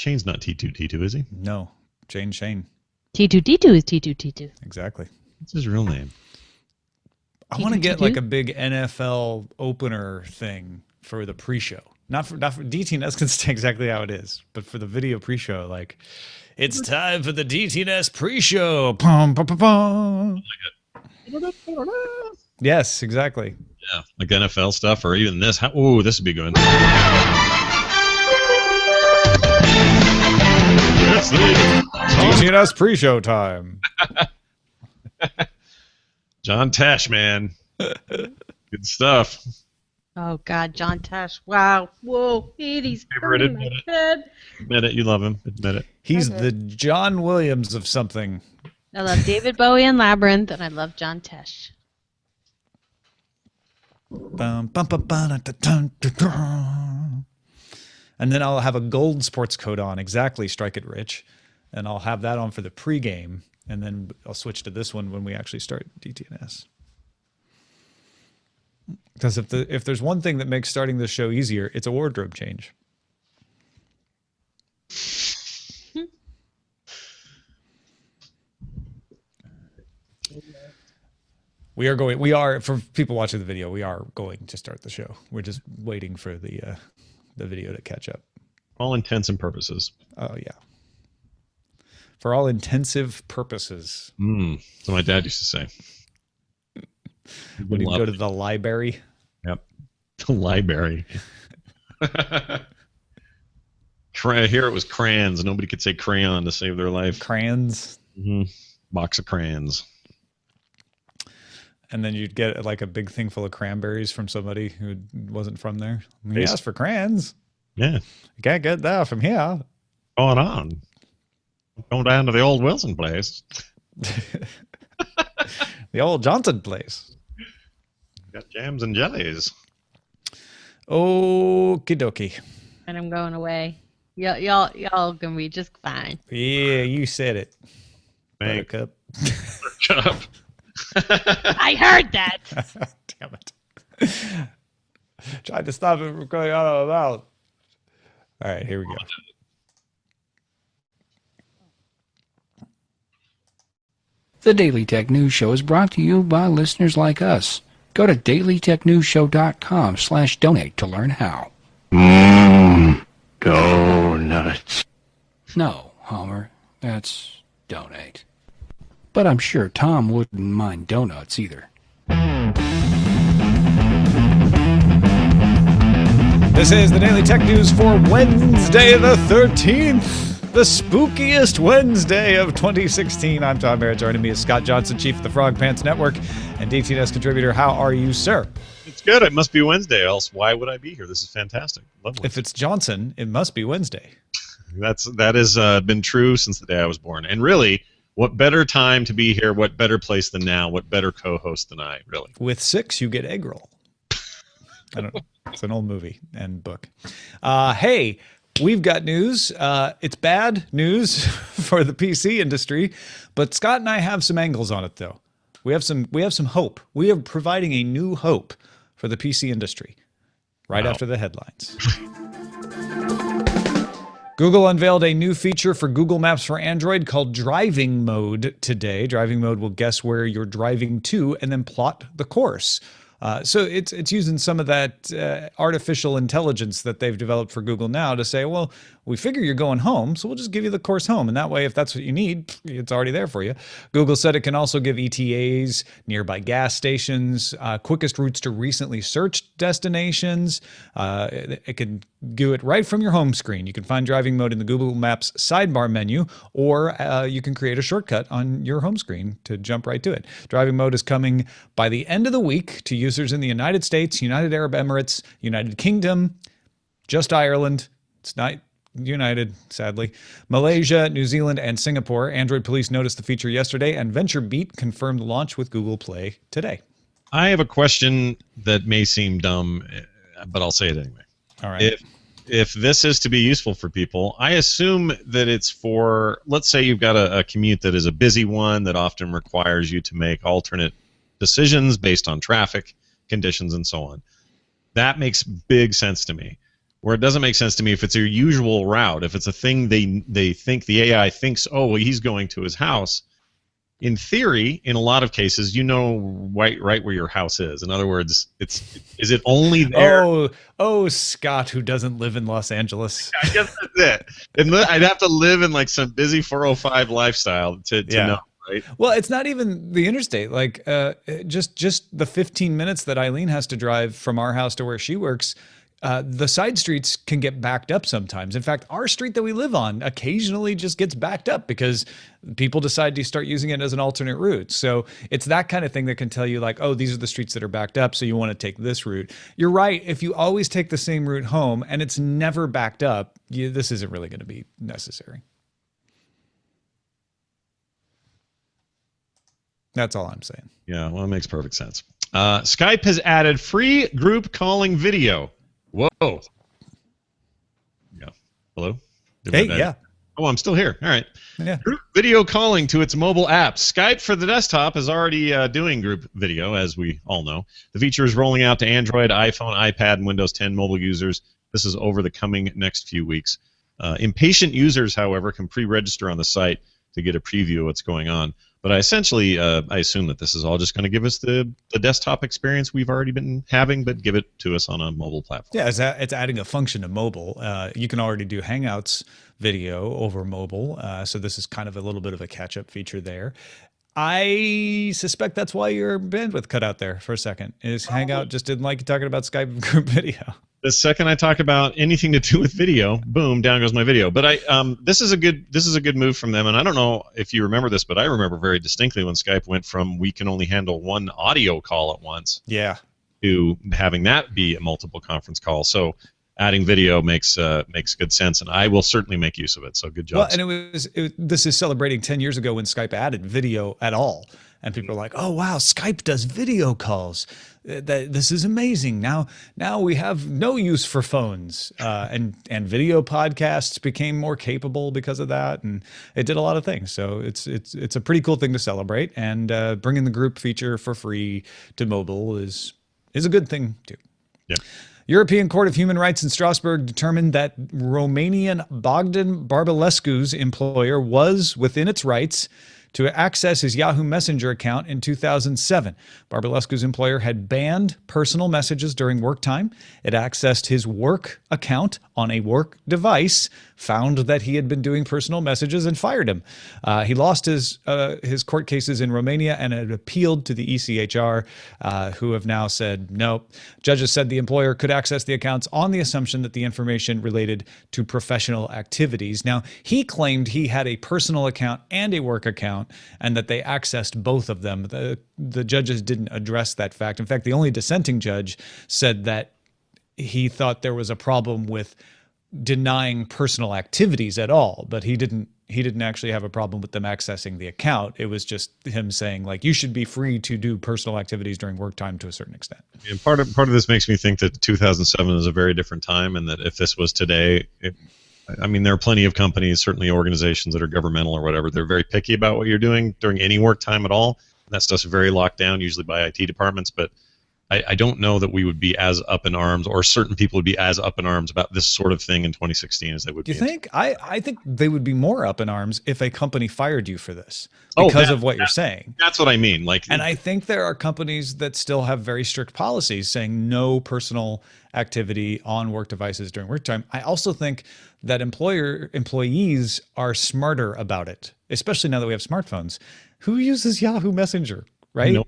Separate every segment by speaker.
Speaker 1: Shane's not T2T2, is he?
Speaker 2: No, Shane.
Speaker 3: T2T2 is T2T2.
Speaker 2: Exactly.
Speaker 1: What's his real name?
Speaker 2: I want to get like a big NFL opener thing for the pre-show. Not for DTNS can stay exactly how it is, but for the video pre-show, like, it's time for the DTNS pre-show. Pum, pum, pum, pum. Yes, exactly.
Speaker 1: Yeah, like NFL stuff, or even this. Ooh, this would be good.
Speaker 2: DTNS pre-show time.
Speaker 1: John Tesh, man. Good stuff.
Speaker 3: Oh, God, John Tesh. Wow. Whoa. He's hurting my head.
Speaker 1: Admit it. You love him. Admit it.
Speaker 2: He's the John Williams of something.
Speaker 3: I love David Bowie and Labyrinth, and I love John Tesh.
Speaker 2: And then I'll have a gold sports coat on. Exactly. Strike it rich. And I'll have that on for the pregame. And then I'll switch to this one when we actually start DTNS. Because if there's one thing that makes starting this show easier, it's a wardrobe change. We are for people watching the video, we are going to start the show. We're just waiting for the video to catch up.
Speaker 1: All intents and purposes.
Speaker 2: Oh yeah. For all intensive purposes.
Speaker 1: That's what my dad used to say.
Speaker 2: When you go to the library.
Speaker 1: Yep. The library. Here it was crayons. Nobody could say crayon to save their life.
Speaker 2: Crayons.
Speaker 1: Box of crayons.
Speaker 2: And then you'd get like a big thing full of cranberries from somebody who wasn't from there. He asked for crayons.
Speaker 1: Yeah.
Speaker 2: You can't get that from here.
Speaker 1: Going on. Going down to the old Wilson place.
Speaker 2: The old Johnson place.
Speaker 1: Got jams and jellies.
Speaker 2: Okie dokie.
Speaker 3: And I'm going away. Y'all gonna be just fine.
Speaker 2: Yeah, you said it. Buttercup.
Speaker 1: Buttercup.
Speaker 3: I heard that.
Speaker 2: Damn it. Tried to stop it from going out of my mouth. All right, here we go.
Speaker 4: The Daily Tech News Show is brought to you by listeners like us. Go to dailytechnewsshow.com/donate to learn how.
Speaker 5: Donuts.
Speaker 4: No, Homer, that's donate. But I'm sure Tom wouldn't mind donuts either.
Speaker 2: This is the Daily Tech News for Wednesday the 13th. The spookiest Wednesday of 2016. I'm Tom Merritt. Joining me is Scott Johnson, Chief of the Frog Pants Network and DTNS contributor. How are you, sir?
Speaker 1: It's good. It must be Wednesday, else why would I be here? This is fantastic. Lovely.
Speaker 2: If it's Johnson, it must be Wednesday.
Speaker 1: That has been true since the day I was born. And really, what better time to be here? What better place than now? What better co-host than I, really?
Speaker 2: With 6, you get egg roll. I don't know. It's an old movie and book. Hey, we've got news. It's bad news for the PC industry, but Scott and I have some angles on it, though. We have some hope. We are providing a new hope for the PC industry right after the headlines. Google unveiled a new feature for Google Maps for Android called Driving Mode today. Driving Mode will guess where you're driving to and then plot the course. So it's using some of that artificial intelligence that they've developed for Google now to say, well, we figure you're going home, so we'll just give you the course home. And that way, if that's what you need, it's already there for you. Google said it can also give ETAs, nearby gas stations, quickest routes to recently searched destinations. It can do it right from your home screen. You can find Driving Mode in the Google Maps sidebar menu, or you can create a shortcut on your home screen to jump right to it. Driving Mode is coming by the end of the week to users in the United States, United Arab Emirates, United Kingdom, just Ireland. It's not United, sadly. Malaysia, New Zealand, and Singapore. Android police noticed the feature yesterday, and VentureBeat confirmed the launch with Google Play today.
Speaker 1: I have a question that may seem dumb, but I'll say it anyway.
Speaker 2: All right.
Speaker 1: If this is to be useful for people, I assume that it's for, let's say you've got a commute that is a busy one that often requires you to make alternate decisions based on traffic conditions and so on. That makes big sense to me. Where it doesn't make sense to me if it's your usual route, if it's a thing they think the AI thinks, oh, well, he's going to his house. In theory, in a lot of cases, you know right where your house is. In other words, is it only there?
Speaker 2: Oh, Scott, who doesn't live in Los Angeles.
Speaker 1: I guess that's it. And I'd have to live in like some busy 405 lifestyle to know. Right?
Speaker 2: Well, it's not even the interstate. Like just the 15 minutes that Eileen has to drive from our house to where she works, the side streets can get backed up sometimes. In fact, our street that we live on occasionally just gets backed up because people decide to start using it as an alternate route. So it's that kind of thing that can tell you like, oh, these are the streets that are backed up, so you want to take this route. You're right. If you always take the same route home and it's never backed up, this isn't really going to be necessary. That's all I'm saying.
Speaker 1: Yeah, well, it makes perfect sense. Skype has added free group calling video. Whoa. Yeah. Hello?
Speaker 2: Hey, yeah.
Speaker 1: Oh, I'm still here. All right.
Speaker 2: Yeah.
Speaker 1: Group video calling to its mobile apps. Skype for the desktop is already doing group video, as we all know. The feature is rolling out to Android, iPhone, iPad, and Windows 10 mobile users. This is over the coming next few weeks. Impatient users, however, can pre-register on the site to get a preview of what's going on. But I assume that this is all just going to give us the desktop experience we've already been having, but give it to us on a mobile platform.
Speaker 2: Yeah, it's adding a function to mobile. You can already do Hangouts video over mobile, so this is kind of a little bit of a catch-up feature there. I suspect that's why your bandwidth cut out there for a second. Is Hangout just didn't like you talking about Skype group video?
Speaker 1: The second I talk about anything to do with video, boom, down goes my video. But this is a good move from them, and I don't know if you remember this, but I remember very distinctly when Skype went from we can only handle one audio call at once, to having that be a multiple conference call. So adding video makes good sense, and I will certainly make use of it. So good job.
Speaker 2: Well, and this is celebrating 10 years ago when Skype added video at all. And people are like, oh, wow, Skype does video calls. This is amazing. Now we have no use for phones. And video podcasts became more capable because of that. And it did a lot of things. So it's a pretty cool thing to celebrate. And bringing the group feature for free to mobile is a good thing, too.
Speaker 1: Yeah.
Speaker 2: European Court of Human Rights in Strasbourg determined that Romanian Bogdan Barbalescu's employer was within its rights to access his Yahoo Messenger account in 2007. Barbalescu's employer had banned personal messages during work time. It accessed his work account on a work device, found that he had been doing personal messages, and fired him. He lost his court cases in Romania and had appealed to the ECHR, who have now said no. Judges said the employer could access the accounts on the assumption that the information related to professional activities. Now, he claimed he had a personal account and a work account, and that they accessed both of them. The judges didn't address that fact. In fact, the only dissenting judge said that he thought there was a problem with denying personal activities at all, but he didn't actually have a problem with them accessing the account. It was just him saying, like, you should be free to do personal activities during work time to a certain extent.
Speaker 1: And part of this makes me think that 2007 is a very different time, and that if this was today, there are plenty of companies, certainly organizations that are governmental or whatever, they're very picky about what you're doing during any work time at all. And that stuff's very locked down, usually by IT departments, but I don't know that we would be as up in arms, or certain people would be as up in arms about this sort of thing in 2016 as they would be.
Speaker 2: Do you think? I think they would be more up in arms if a company fired you for this because of what you're saying.
Speaker 1: That's what I mean.
Speaker 2: And I think there are companies that still have very strict policies saying no personal activity on work devices during work time. I also think that employees are smarter about it, especially now that we have smartphones. Who uses Yahoo Messenger, right?
Speaker 1: Nope.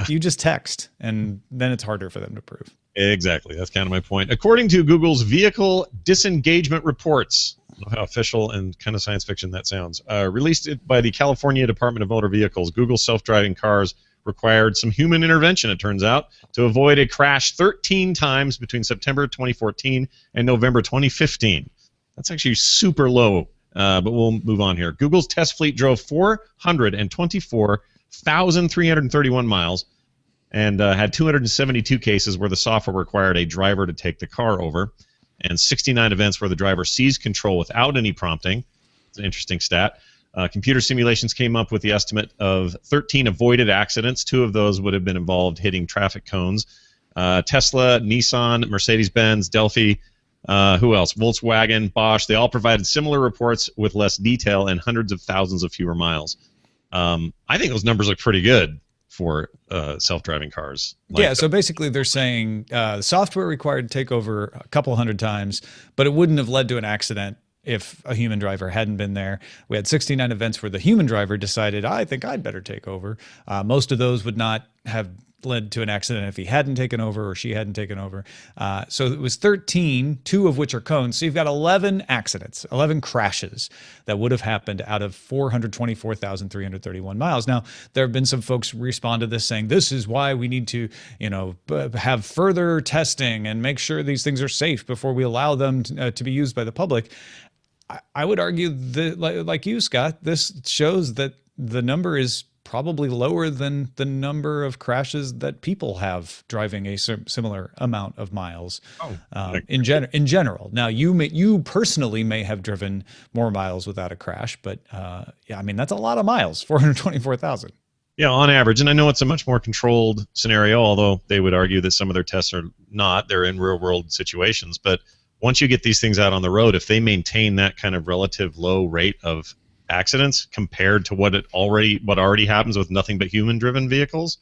Speaker 2: You just text, and then it's harder for them to prove.
Speaker 1: Exactly. That's kind of my point. According to Google's vehicle disengagement reports, I don't know how official and kind of science fiction that sounds, released by the California Department of Motor Vehicles, Google's self-driving cars required some human intervention, it turns out, to avoid a crash 13 times between September 2014 and November 2015. That's actually super low, but we'll move on here. Google's test fleet drove 424,331 miles and had 272 cases where the software required a driver to take the car over, and 69 events where the driver seized control without any prompting. It's an interesting stat. Computer simulations came up with the estimate of 13 avoided accidents. 2 of those would have been involved hitting traffic cones. Tesla, Nissan, Mercedes-Benz, Delphi, Who else? Volkswagen, Bosch, they all provided similar reports with less detail and hundreds of thousands of fewer miles. I think those numbers look pretty good for self-driving cars.
Speaker 2: Yeah, so basically they're saying the software required takeover a couple hundred times, but it wouldn't have led to an accident if a human driver hadn't been there. We had 69 events where the human driver decided, I think I'd better take over. Most of those would not have led to an accident if he hadn't taken over or she hadn't taken over. So it was 13, 2 of which are cones. So you've got 11 accidents, 11 crashes that would have happened out of 424,331 miles. Now, there have been some folks respond to this saying, this is why we need to, have further testing and make sure these things are safe before we allow them to be used by the public. I would argue that, like you, Scott, this shows that the number is probably lower than the number of crashes that people have driving a similar amount of miles in general. Now, you personally may have driven more miles without a crash, but yeah, I mean, that's a lot of miles, 424,000.
Speaker 1: Yeah, on average. And I know it's a much more controlled scenario, although they would argue that some of their tests are not. They're in real-world situations. But once you get these things out on the road, if they maintain that kind of relative low rate of accidents compared to what already happens with nothing but human-driven vehicles,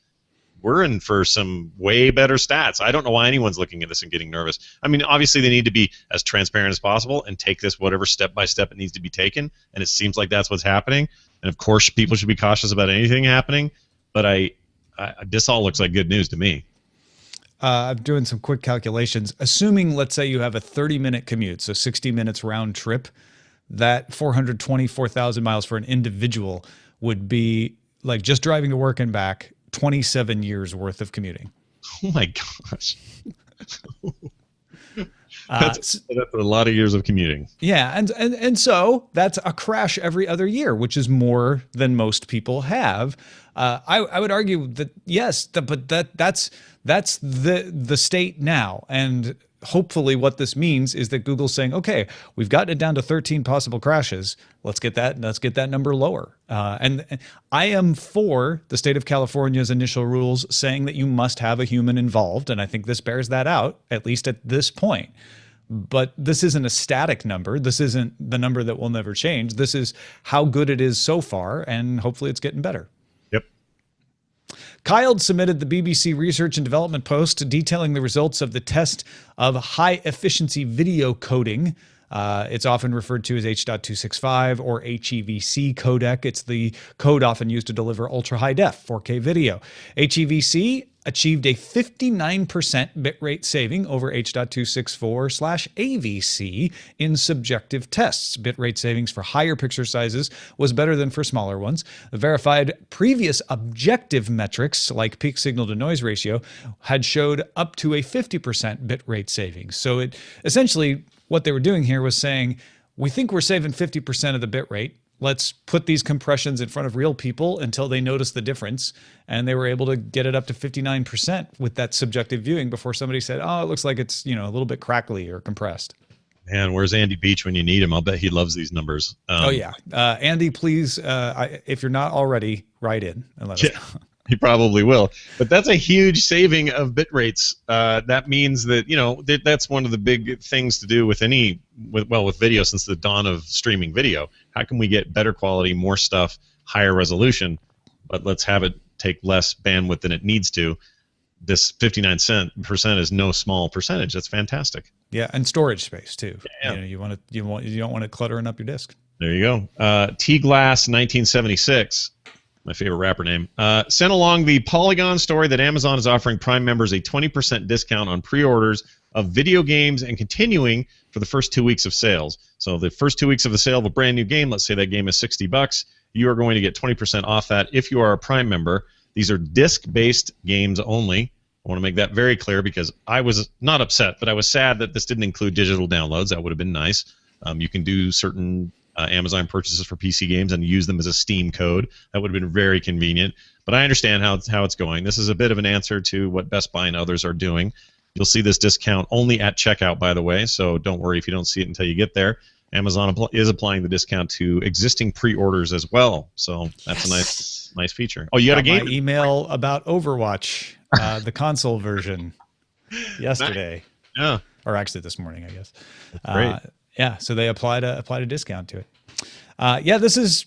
Speaker 1: we're in for some way better stats. I don't know why anyone's looking at this and getting nervous. I mean, obviously they need to be as transparent as possible and take this whatever step by step it needs to be taken, and it seems like that's what's happening. And of course, people should be cautious about anything happening. But this all looks like good news to me.
Speaker 2: I'm doing some quick calculations. Assuming, let's say, you have a 30-minute commute, so 60 minutes round trip, that 424,000 miles for an individual would be like just driving to work and back, 27 years worth of commuting.
Speaker 1: Oh my gosh. That's a lot of years of commuting.
Speaker 2: Yeah, and so that's a crash every other year, which is more than most people have. I would argue that yes, but that's the state now, and hopefully what this means is that Google's saying, okay, we've gotten it down to 13 possible crashes. Let's get that number lower. And I am for the state of California's initial rules saying that you must have a human involved. And I think this bears that out, at least at this point. But this isn't a static number. This isn't the number that will never change. This is how good it is so far, and hopefully it's getting better. Kylde submitted the BBC Research and Development post detailing the results of the test of high-efficiency video coding. It's often referred to as H.265 or HEVC codec. It's the code often used to deliver ultra-high def 4K video. HEVC achieved a 59% bitrate saving over H.264/AVC in subjective tests. Bitrate savings for higher picture sizes was better than for smaller ones. The verified previous objective metrics, like peak signal to noise ratio, had showed up to a 50% bitrate savings. So it essentially, what they were doing here was saying, we think we're saving 50% of the bitrate. Let's put these compressions in front of real people until they notice the difference. And they were able to get it up to 59% with that subjective viewing before somebody said, oh, it looks like it's, a little bit crackly or compressed.
Speaker 1: Man, where's Andy Beach when you need him? I'll bet he loves these numbers.
Speaker 2: Oh, yeah. Andy, please, if you're not already, write in and let us know.
Speaker 1: He probably will. But that's a huge saving of bit rates. That means that, that's one of the big things to do with with video since the dawn of streaming video. How can we get better quality, more stuff, higher resolution, but let's have it take less bandwidth than it needs to? This 59% is no small percentage. That's fantastic.
Speaker 2: Yeah, and storage space too.
Speaker 1: Yeah.
Speaker 2: You don't want it cluttering up your disk.
Speaker 1: There you go. T-Glass 1976. My favorite rapper name, sent along the Polygon story that Amazon is offering Prime members a 20% discount on pre-orders of video games and continuing for the first 2 weeks of sales. So the first 2 weeks of the sale of a brand new game, let's say that game is $60, you are going to get 20% off that if you are a Prime member. These are disc-based games only. I want to make that very clear because I was not upset, but I was sad that this didn't include digital downloads. That would have been nice. You can do certain Amazon purchases for PC games and use them as a Steam code. That would have been very convenient. But I understand how it's going. This is a bit of an answer to what Best Buy and others are doing. You'll see this discount only at checkout, by the way, so don't worry if you don't see it until you get there. Amazon is applying the discount to existing pre-orders as well, so that's a nice feature. Oh, you got a game?
Speaker 2: My email about Overwatch, the console version, yesterday.
Speaker 1: Yeah.
Speaker 2: or actually this morning, I guess.
Speaker 1: Great.
Speaker 2: Yeah, so they applied a discount to it. Yeah, this is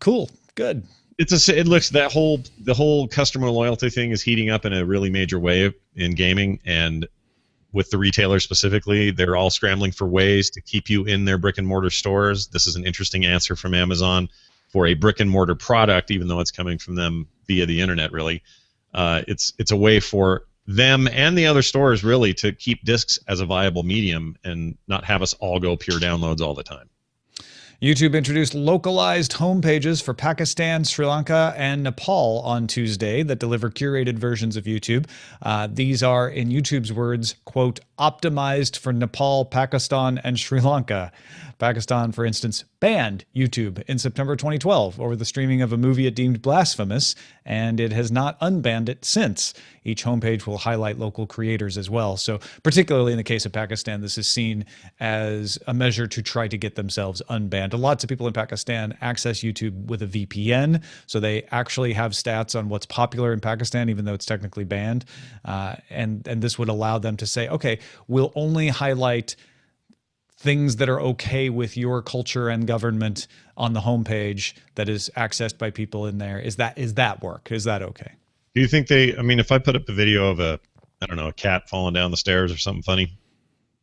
Speaker 2: cool, good.
Speaker 1: It looks the whole customer loyalty thing is heating up in a really major way in gaming, and with the retailers specifically, they're all scrambling for ways to keep you in their brick and mortar stores. This is an interesting answer from Amazon for a brick and mortar product, even though it's coming from them via the internet. Really, it's a way for them and the other stores really to keep discs as a viable medium and not have us all go pure downloads all the time.
Speaker 2: YouTube introduced localized homepages for Pakistan, Sri Lanka, and Nepal on Tuesday that deliver curated versions of YouTube. These are, in YouTube's words, quote, optimized for Nepal, Pakistan, and Sri Lanka. Pakistan, for instance, banned YouTube in September 2012 over the streaming of a movie it deemed blasphemous, and it has not unbanned it since. Each homepage will highlight local creators as well. So particularly in the case of Pakistan, this is seen as a measure to try to get themselves unbanned. Lots of people in Pakistan access YouTube with a VPN, so they actually have stats on what's popular in Pakistan, even though it's technically banned. And this would allow them to say, okay, we'll only highlight things that are okay with your culture and government on the homepage that is accessed by people in there. Is that work? Is that okay?
Speaker 1: Do you think if I put up a video of a cat falling down the stairs or something funny,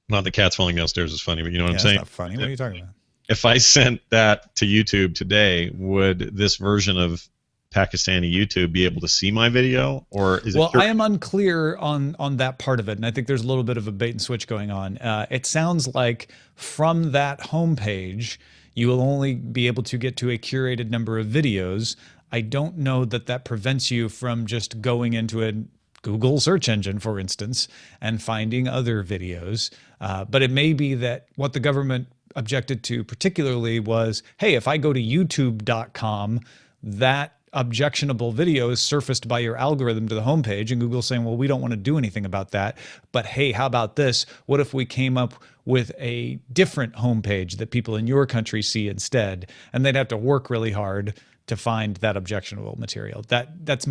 Speaker 1: not the cats falling downstairs is funny, but you know what I'm saying?
Speaker 2: That's not funny. What are you talking about?
Speaker 1: If I sent that to YouTube today, would this version of Pakistani YouTube be able to see my video, or is it?
Speaker 2: Well, I am unclear on that part of it, and I think there's a little bit of a bait and switch going on. It sounds like from that homepage, you will only be able to get to a curated number of videos. I don't know that prevents you from just going into a Google search engine, for instance, and finding other videos. But it may be that what the government objected to particularly was, hey, if I go to youtube.com, that objectionable video is surfaced by your algorithm to the homepage, and Google's saying, well, we don't want to do anything about that. But hey, how about this? What if we came up with a different homepage that people in your country see instead? And they'd have to work really hard to find that objectionable material. That's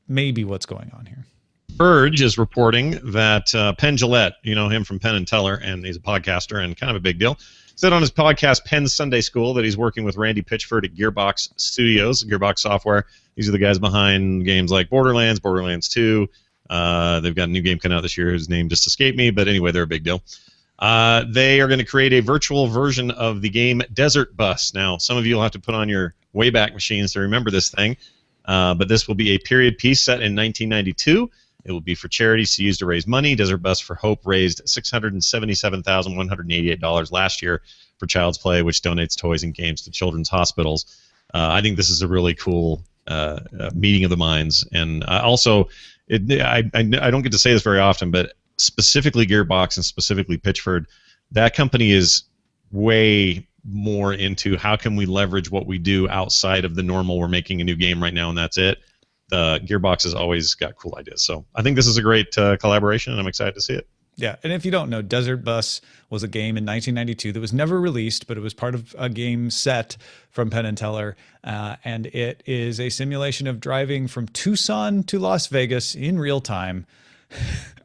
Speaker 2: maybe what's going on here.
Speaker 1: Verge is reporting that Penn Jillette, you know him from Penn and Teller, and he's a podcaster and kind of a big deal, said on his podcast Penn Sunday School that he's working with Randy Pitchford at Gearbox Studios, Gearbox Software. These are the guys behind games like Borderlands, Borderlands 2. They've got a new game coming out this year whose name just escaped me, but anyway, they're a big deal. They are going to create a virtual version of the game Desert Bus. Now, some of you will have to put on your Wayback Machines to remember this thing, but this will be a period piece set in 1992. It will be for charities to use to raise money. Desert Bus for Hope raised $677,188 last year for Child's Play, which donates toys and games to children's hospitals. I think this is a really cool meeting of the minds. And also, I don't get to say this very often, but specifically Gearbox and specifically Pitchford, that company is way more into how can we leverage what we do outside of the normal, we're making a new game right now and that's it. Gearbox has always got cool ideas. So I think this is a great collaboration, and I'm excited to see it.
Speaker 2: Yeah, and if you don't know, Desert Bus was a game in 1992 that was never released, but it was part of a game set from Penn and Teller, and it is a simulation of driving from Tucson to Las Vegas in real time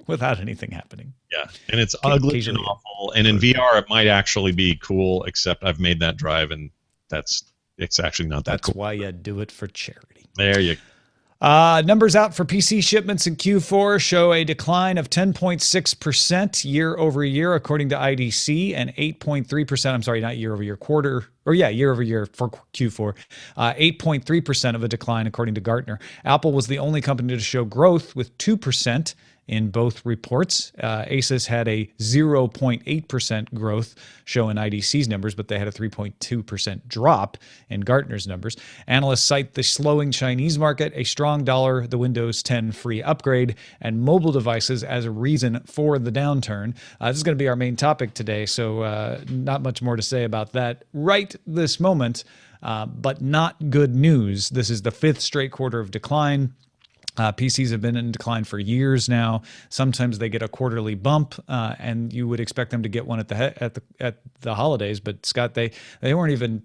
Speaker 2: without anything happening.
Speaker 1: Yeah, and it's ugly and awful, and in VR it might actually be cool, except I've made that drive, and it's actually not that cool.
Speaker 2: That's why you do it for charity.
Speaker 1: There you go.
Speaker 2: Numbers out for PC shipments in Q4 show a decline of 10.6% year over year, according to IDC, and 8.3%. I'm sorry, not year over year, year over year for Q4. 8.3% of a decline, according to Gartner. Apple was the only company to show growth with 2% in both reports. Asus had a 0.8% growth show in IDC's numbers, but they had a 3.2% drop in Gartner's numbers. Analysts cite the slowing Chinese market, a strong dollar, the Windows 10 free upgrade, and mobile devices as a reason for the downturn. This is going to be our main topic today, so not much more to say about that right this moment, but not good news. This is the fifth straight quarter of decline. PCs have been in decline for years now. Sometimes they get a quarterly bump, and you would expect them to get one at the holidays. But Scott, they weren't even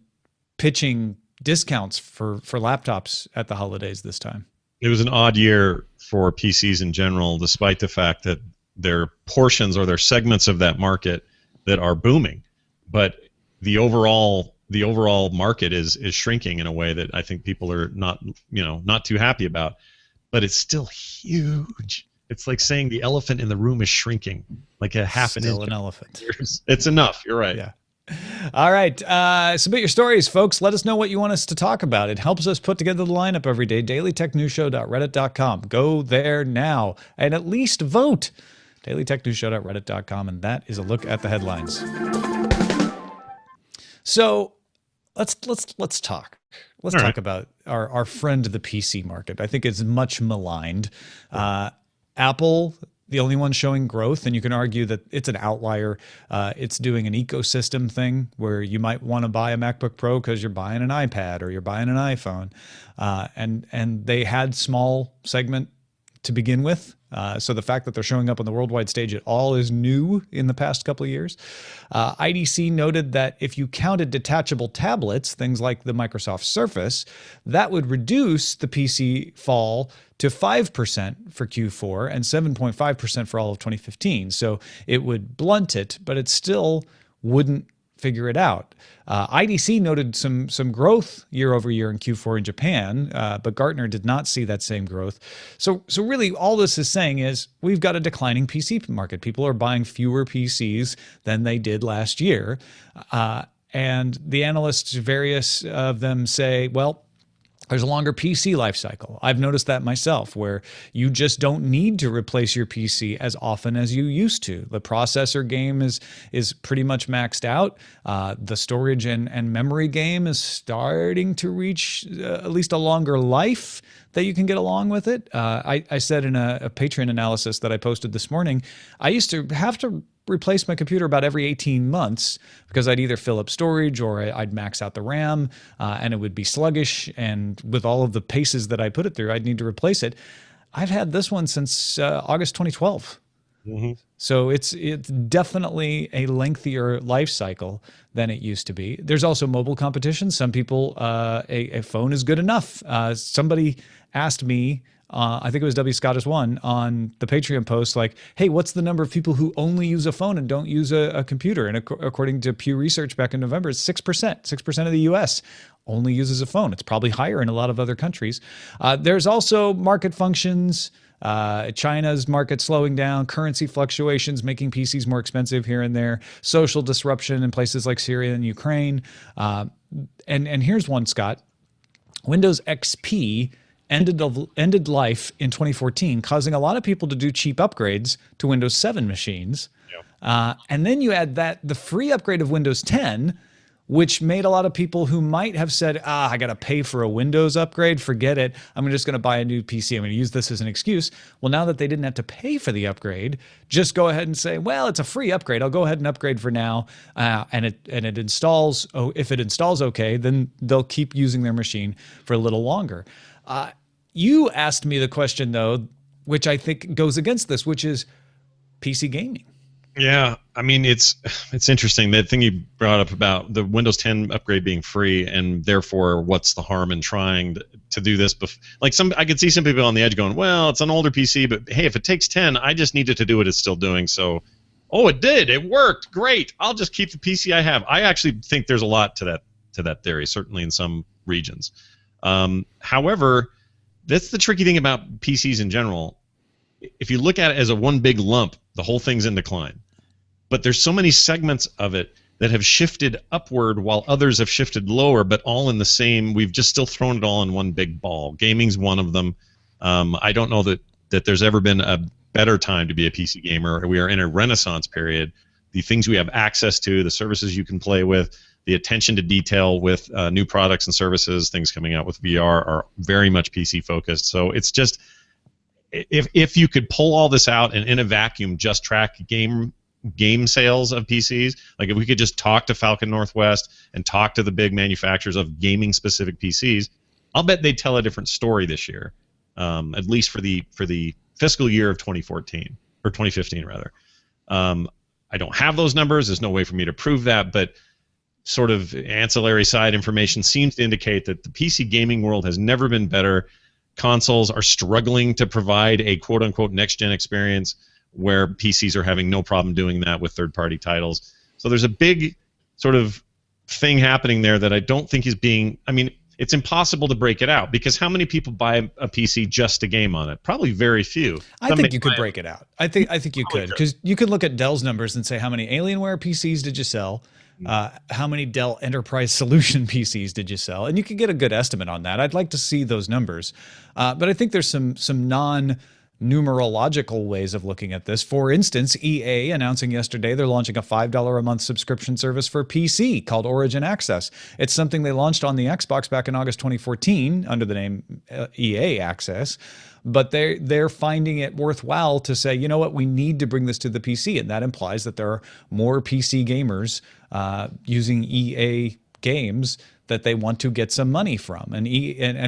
Speaker 2: pitching discounts for laptops at the holidays this time.
Speaker 1: It was an odd year for PCs in general, despite the fact that their portions or their segments of that market that are booming, but the overall market is shrinking in a way that I think people are not too happy about. But it's still huge. It's like saying the elephant in the room is shrinking, like a half an inch.
Speaker 2: Still an elephant.
Speaker 1: It's enough. You're right.
Speaker 2: Yeah. All right. Submit your stories, folks. Let us know what you want us to talk about. It helps us put together the lineup every day. dailytechnewsshow.reddit.com. Go there now and at least vote. dailytechnewsshow.reddit.com. And that is a look at the headlines. So let's talk. Let's talk about our friend, the PC market. I think it's much maligned. Apple, the only one showing growth, and you can argue that it's an outlier. It's doing an ecosystem thing where you might want to buy a MacBook Pro because you're buying an iPad or you're buying an iPhone. And they had small segment to begin with. So the fact that they're showing up on the worldwide stage at all is new in the past couple of years. IDC noted that if you counted detachable tablets, things like the Microsoft Surface, that would reduce the PC fall to 5% for Q4 and 7.5% for all of 2015. So it would blunt it, but it still wouldn't figure it out. IDC noted some growth year over year in Q4 in Japan, but Gartner did not see that same growth. So really all this is saying is we've got a declining PC market. People are buying fewer PCs than they did last year. And the analysts, various of them say, well, there's a longer PC life cycle. I've noticed that myself, where you just don't need to replace your PC as often as you used to. The processor game is pretty much maxed out. The storage and memory game is starting to reach at least a longer life that you can get along with it. I said in a Patreon analysis that I posted this morning, I used to have to replace my computer about every 18 months because I'd either fill up storage or I'd max out the RAM and it would be sluggish. And with all of the paces that I put it through, I'd need to replace it. I've had this one since August 2012. Mm-hmm. So it's definitely a lengthier life cycle than it used to be. There's also mobile competition. Some people, a phone is good enough. Somebody asked me, I think it was W. Scottish One on the Patreon post, like, hey, what's the number of people who only use a phone and don't use a computer? And according to Pew Research back in November, it's 6%. 6% of the U.S. only uses a phone. It's probably higher in a lot of other countries. There's also market functions. China's market slowing down, currency fluctuations making PCs more expensive here and there, social disruption in places like Syria and Ukraine. And here's one, Scott. Windows XP ended life in 2014, causing a lot of people to do cheap upgrades to Windows 7 machines. Yep. And then you add the free upgrade of Windows 10, which made a lot of people who might have said, I got to pay for a Windows upgrade, forget it. I'm just going to buy a new PC. I'm going to use this as an excuse. Well, now that they didn't have to pay for the upgrade, just go ahead and say, well, it's a free upgrade. I'll go ahead and upgrade for now. And it installs. Oh, if it installs okay, then they'll keep using their machine for a little longer. You asked me the question, though, which I think goes against this, which is PC gaming.
Speaker 1: Yeah, I mean, it's interesting. That thing you brought up about the Windows 10 upgrade being free, and therefore, what's the harm in trying to do this? I could see some people on the edge going, well, it's an older PC, but hey, if it takes 10, I just needed to do what it's still doing. So, it did. It worked. Great. I'll just keep the PC I have. I actually think there's a lot to that theory, certainly in some regions. However, that's the tricky thing about PCs in general. If you look at it as a one big lump, the whole thing's in decline. But there's so many segments of it that have shifted upward while others have shifted lower, but all in the same, we've just still thrown it all in one big ball. Gaming's one of them. I don't know that there's ever been a better time to be a PC gamer. We are in a renaissance period. The things we have access to, the services you can play with, the attention to detail with new products and services, things coming out with VR are very much PC focused. So it's just, if you could pull all this out and in a vacuum just track game sales of PCs, like if we could just talk to Falcon Northwest and talk to the big manufacturers of gaming specific PCs, I'll bet they'd tell a different story this year, at least for the fiscal year of 2014 or 2015 rather. I don't have those numbers. There's no way for me to prove that, but sort of ancillary side information seems to indicate that the PC gaming world has never been better. Consoles are struggling to provide a quote-unquote next-gen experience. where PCs are having no problem doing that with third-party titles. So there's a big sort of thing happening there that I don't think is being. I mean, it's impossible to break it out because how many people buy a PC just to game on it? Probably very few.
Speaker 2: I think you could break it out. I think you could, because you could look at Dell's numbers and say, how many Alienware PCs did you sell? How many Dell Enterprise Solution PCs did you sell? And you could get a good estimate on that. I'd like to see those numbers. But I think there's some non-numerological ways of looking at this. For instance, EA announcing yesterday they're launching a $5 a month subscription service for PC called Origin Access. It's something they launched on the Xbox back in August 2014 under the name EA Access. But they're finding it worthwhile to say, you know what, we need to bring this to the PC. And that implies that there are more PC gamers using EA games that they want to get some money from. And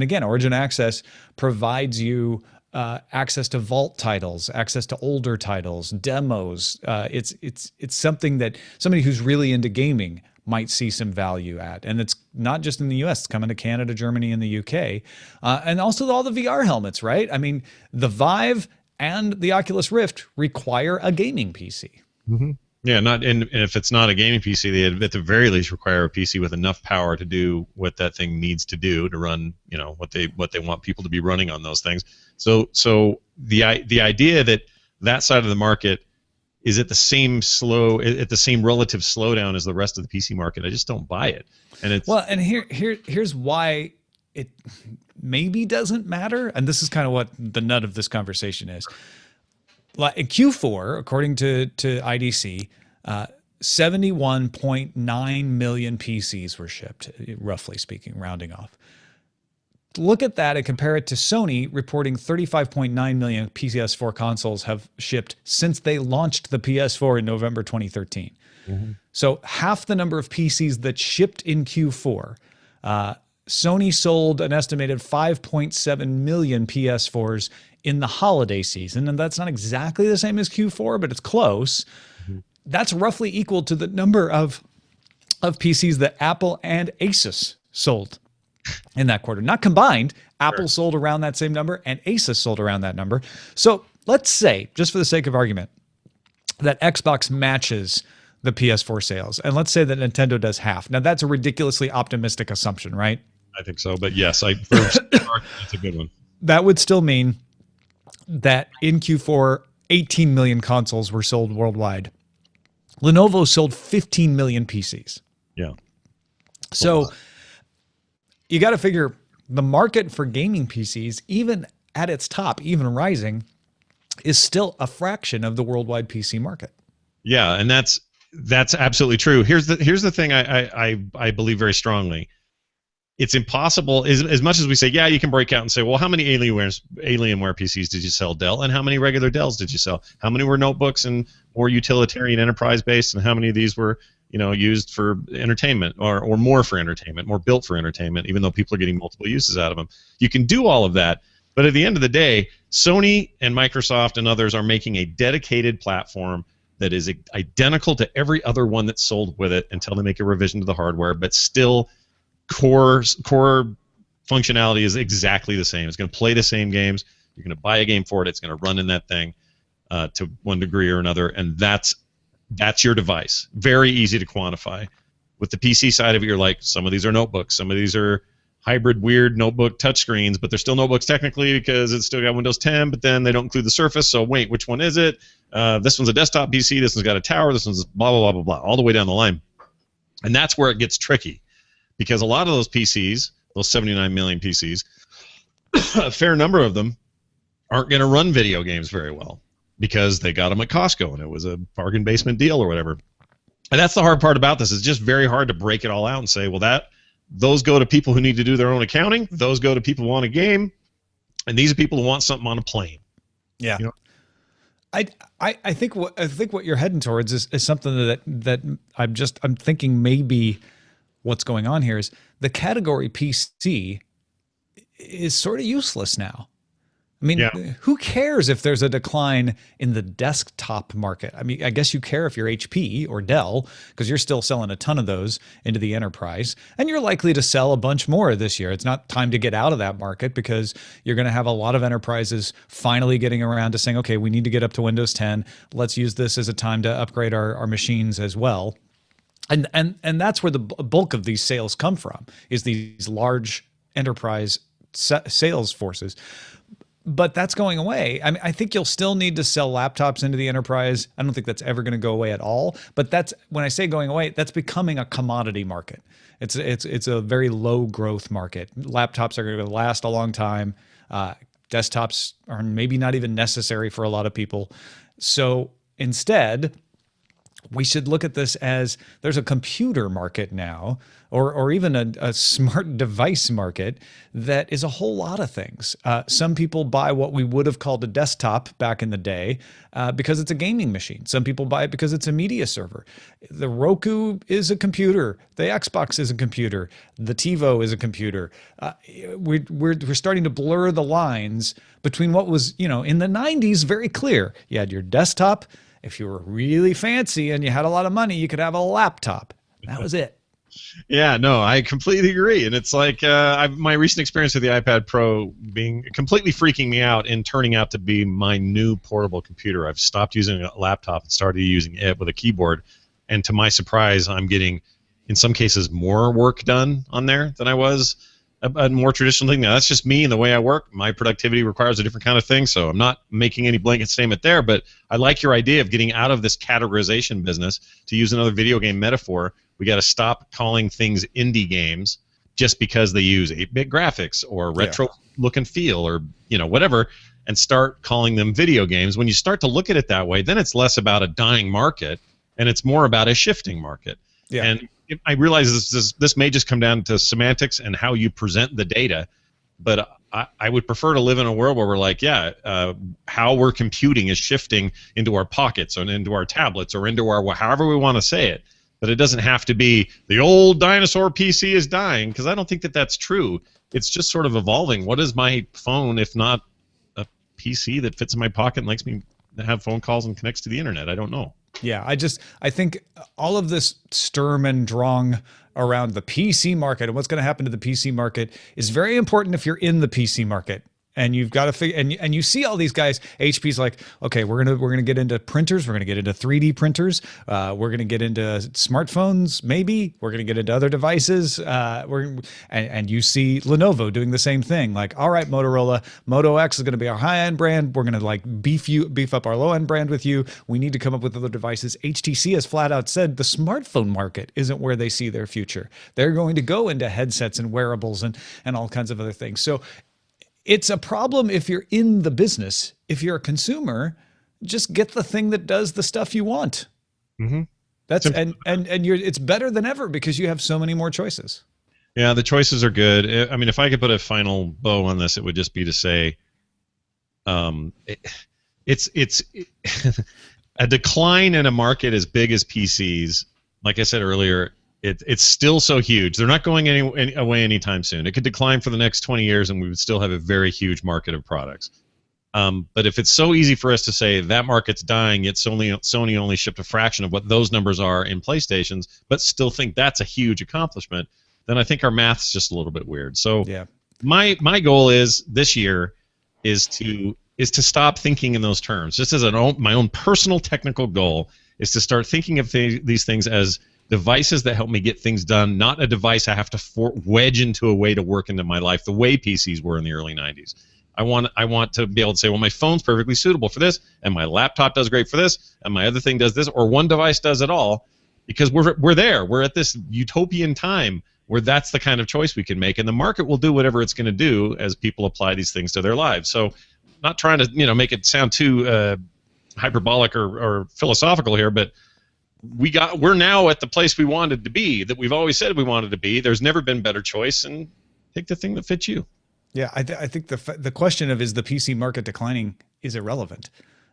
Speaker 2: again, Origin Access provides you access to vault titles, access to older titles, demos. It's something that somebody who's really into gaming might see some value at. And it's not just in the US, it's coming to Canada, Germany, and the UK. And also all the VR helmets, right? I mean, the Vive and the Oculus Rift require a gaming PC.
Speaker 1: Mm-hmm. Yeah, and if it's not a gaming PC, they at the very least require a PC with enough power to do what that thing needs to do to run, you know, what they want people to be running on those things. So the idea that side of the market is at the same relative slowdown as the rest of the PC market, I just don't buy it. And it's
Speaker 2: and here's why it maybe doesn't matter. And this is kind of what the nut of this conversation is. Like in Q4, according to IDC, 71.9 million PCs were shipped, roughly speaking, rounding off. Look at that and compare it to Sony reporting 35.9 million PS4 consoles have shipped since they launched the PS4 in November 2013. Mm-hmm. So half the number of PCs that shipped in Q4. Sony sold an estimated 5.7 million PS4s in the holiday season, and that's not exactly the same as Q4, but it's close. Mm-hmm. That's roughly equal to the number of PCs that Apple and Asus sold in that quarter. Not combined, Apple sold around that same number and Asus sold around that number. So let's say, just for the sake of argument, that Xbox matches the PS4 sales, and let's say that Nintendo does half. Now that's a ridiculously optimistic assumption, right?
Speaker 1: I think so, but yes, that's a good one.
Speaker 2: That would still mean that in Q4, 18 million consoles were sold worldwide. Lenovo sold 15 million PCs.
Speaker 1: Yeah.
Speaker 2: So you got to figure the market for gaming PCs, even at its top, even rising, is still a fraction of the worldwide PC market.
Speaker 1: Yeah, and that's absolutely true. Here's the thing I believe very strongly. It's impossible, as much as we say, yeah, you can break out and say, well, how many Alienware PCs did you sell, Dell, and how many regular Dells did you sell? How many were notebooks and more utilitarian enterprise-based, and how many of these were, you know, used for entertainment or more for entertainment, more built for entertainment, even though people are getting multiple uses out of them? You can do all of that, but at the end of the day, Sony and Microsoft and others are making a dedicated platform that is identical to every other one that's sold with it until they make a revision to the hardware, but still core functionality is exactly the same. It's going to play the same games. You're going to buy a game for it. It's going to run in that thing to one degree or another, and that's your device. Very easy to quantify. With the PC side of it, you're like, some of these are notebooks. Some of these are hybrid, weird notebook touchscreens, but they're still notebooks technically because it's still got Windows 10, but then they don't include the Surface, so wait, which one is it? This one's a desktop PC, this one's got a tower, this one's blah, blah, blah, blah, blah, all the way down the line. And that's where it gets tricky, because a lot of those PCs, those 79 million PCs, a fair number of them aren't going to run video games very well because they got them at Costco and it was a bargain basement deal or whatever. And that's the hard part about this. It's just very hard to break it all out and say, well, those go to people who need to do their own accounting. Those go to people who want a game, and these are people who want something on a plane.
Speaker 2: Yeah,
Speaker 1: you know?
Speaker 2: I think what you're heading towards is something that I'm thinking maybe what's going on here is the category PC is sort of useless now. I mean,
Speaker 1: Yeah.
Speaker 2: who cares if there's a decline in the desktop market? I mean, I guess you care if you're HP or Dell, because you're still selling a ton of those into the enterprise, and you're likely to sell a bunch more this year. It's not time to get out of that market, because you're going to have a lot of enterprises finally getting around to saying, okay, we need to get up to Windows 10. Let's use this as a time to upgrade our machines as well. And that's where the bulk of these sales come from, is these large enterprise sales forces. But that's going away. I mean, I think you'll still need to sell laptops into the enterprise. I don't think that's ever going to go away at all. But that's, when I say going away, that's becoming a commodity market. It's a very low growth market. Laptops are going to last a long time. Desktops are maybe not even necessary for a lot of people. So instead, we should look at this as there's a computer market now, or even a smart device market that is a whole lot of things. Some people buy what we would have called a desktop back in the day because it's a gaming machine. Some people buy it because it's a media server. The Roku is a computer. The Xbox is a computer. The TiVo is a computer. We're starting to blur the lines between what was, in the 90s, very clear. You had your desktop. If you were really fancy and you had a lot of money, you could have a laptop. That was it.
Speaker 1: Yeah, no, I completely agree. And it's like my recent experience with the iPad Pro being completely freaking me out and turning out to be my new portable computer. I've stopped using a laptop and started using it with a keyboard. And to my surprise, I'm getting, in some cases, more work done on there than I was a more traditional thing. Now, that's just me and the way I work. My productivity requires a different kind of thing, so I'm not making any blanket statement there, but I like your idea of getting out of this categorization business. To use another video game metaphor, we got to stop calling things indie games just because they use 8-bit graphics or retro look and feel or whatever, and start calling them video games. When you start to look at it that way, then it's less about a dying market and it's more about a shifting market. Yeah. And I realize this may just come down to semantics and how you present the data, but I would prefer to live in a world where we're like, how we're computing is shifting into our pockets or into our tablets or into our however we want to say it. But it doesn't have to be the old dinosaur PC is dying, because I don't think that that's true. It's just sort of evolving. What is my phone if not a PC that fits in my pocket and lets me have phone calls and connects to the internet? I don't know.
Speaker 2: Yeah, I think all of this Sturm and Drang around the PC market and what's going to happen to the PC market is very important if you're in the PC market. And you've got to figure, and you see all these guys. HP's like, okay, we're gonna get into printers. We're gonna get into 3D printers. We're gonna get into smartphones. Maybe we're gonna get into other devices. And you see Lenovo doing the same thing. Like, all right, Motorola, Moto X is gonna be our high-end brand. We're gonna like beef up our low-end brand with you. We need to come up with other devices. HTC has flat out said the smartphone market isn't where they see their future. They're going to go into headsets and wearables and all kinds of other things. So it's a problem if you're in the business. If you're a consumer, just get the thing that does the stuff you want. Mm-hmm. It's better than ever because you have so many more choices.
Speaker 1: Yeah, the choices are good. I mean, if I could put a final bow on this, it would just be to say, it's a decline in a market as big as PCs. Like I said earlier, it's still so huge. They're not going away anytime soon. It could decline for the next 20 years, and we would still have a very huge market of products. But if it's so easy for us to say that market's dying, yet Sony only shipped a fraction of what those numbers are in PlayStations, but still think that's a huge accomplishment, then I think our math's just a little bit weird. So my goal is this year is to stop thinking in those terms. Just as my own personal technical goal is to start thinking of these things as devices that help me get things done, not a device I have to wedge into a way to work into my life the way PCs were in the early 90s. I want to be able to say, well, my phone's perfectly suitable for this, and my laptop does great for this, and my other thing does this, or one device does it all, because we're there. We're at this utopian time where that's the kind of choice we can make, and the market will do whatever it's going to do as people apply these things to their lives. So, not trying to make it sound too hyperbolic or philosophical here, but we're now at the place we wanted to be, that we've always said we wanted to be. There's never been better choice, and take the thing that fits you.
Speaker 2: Yeah, I think the question of is the PC market declining is irrelevant.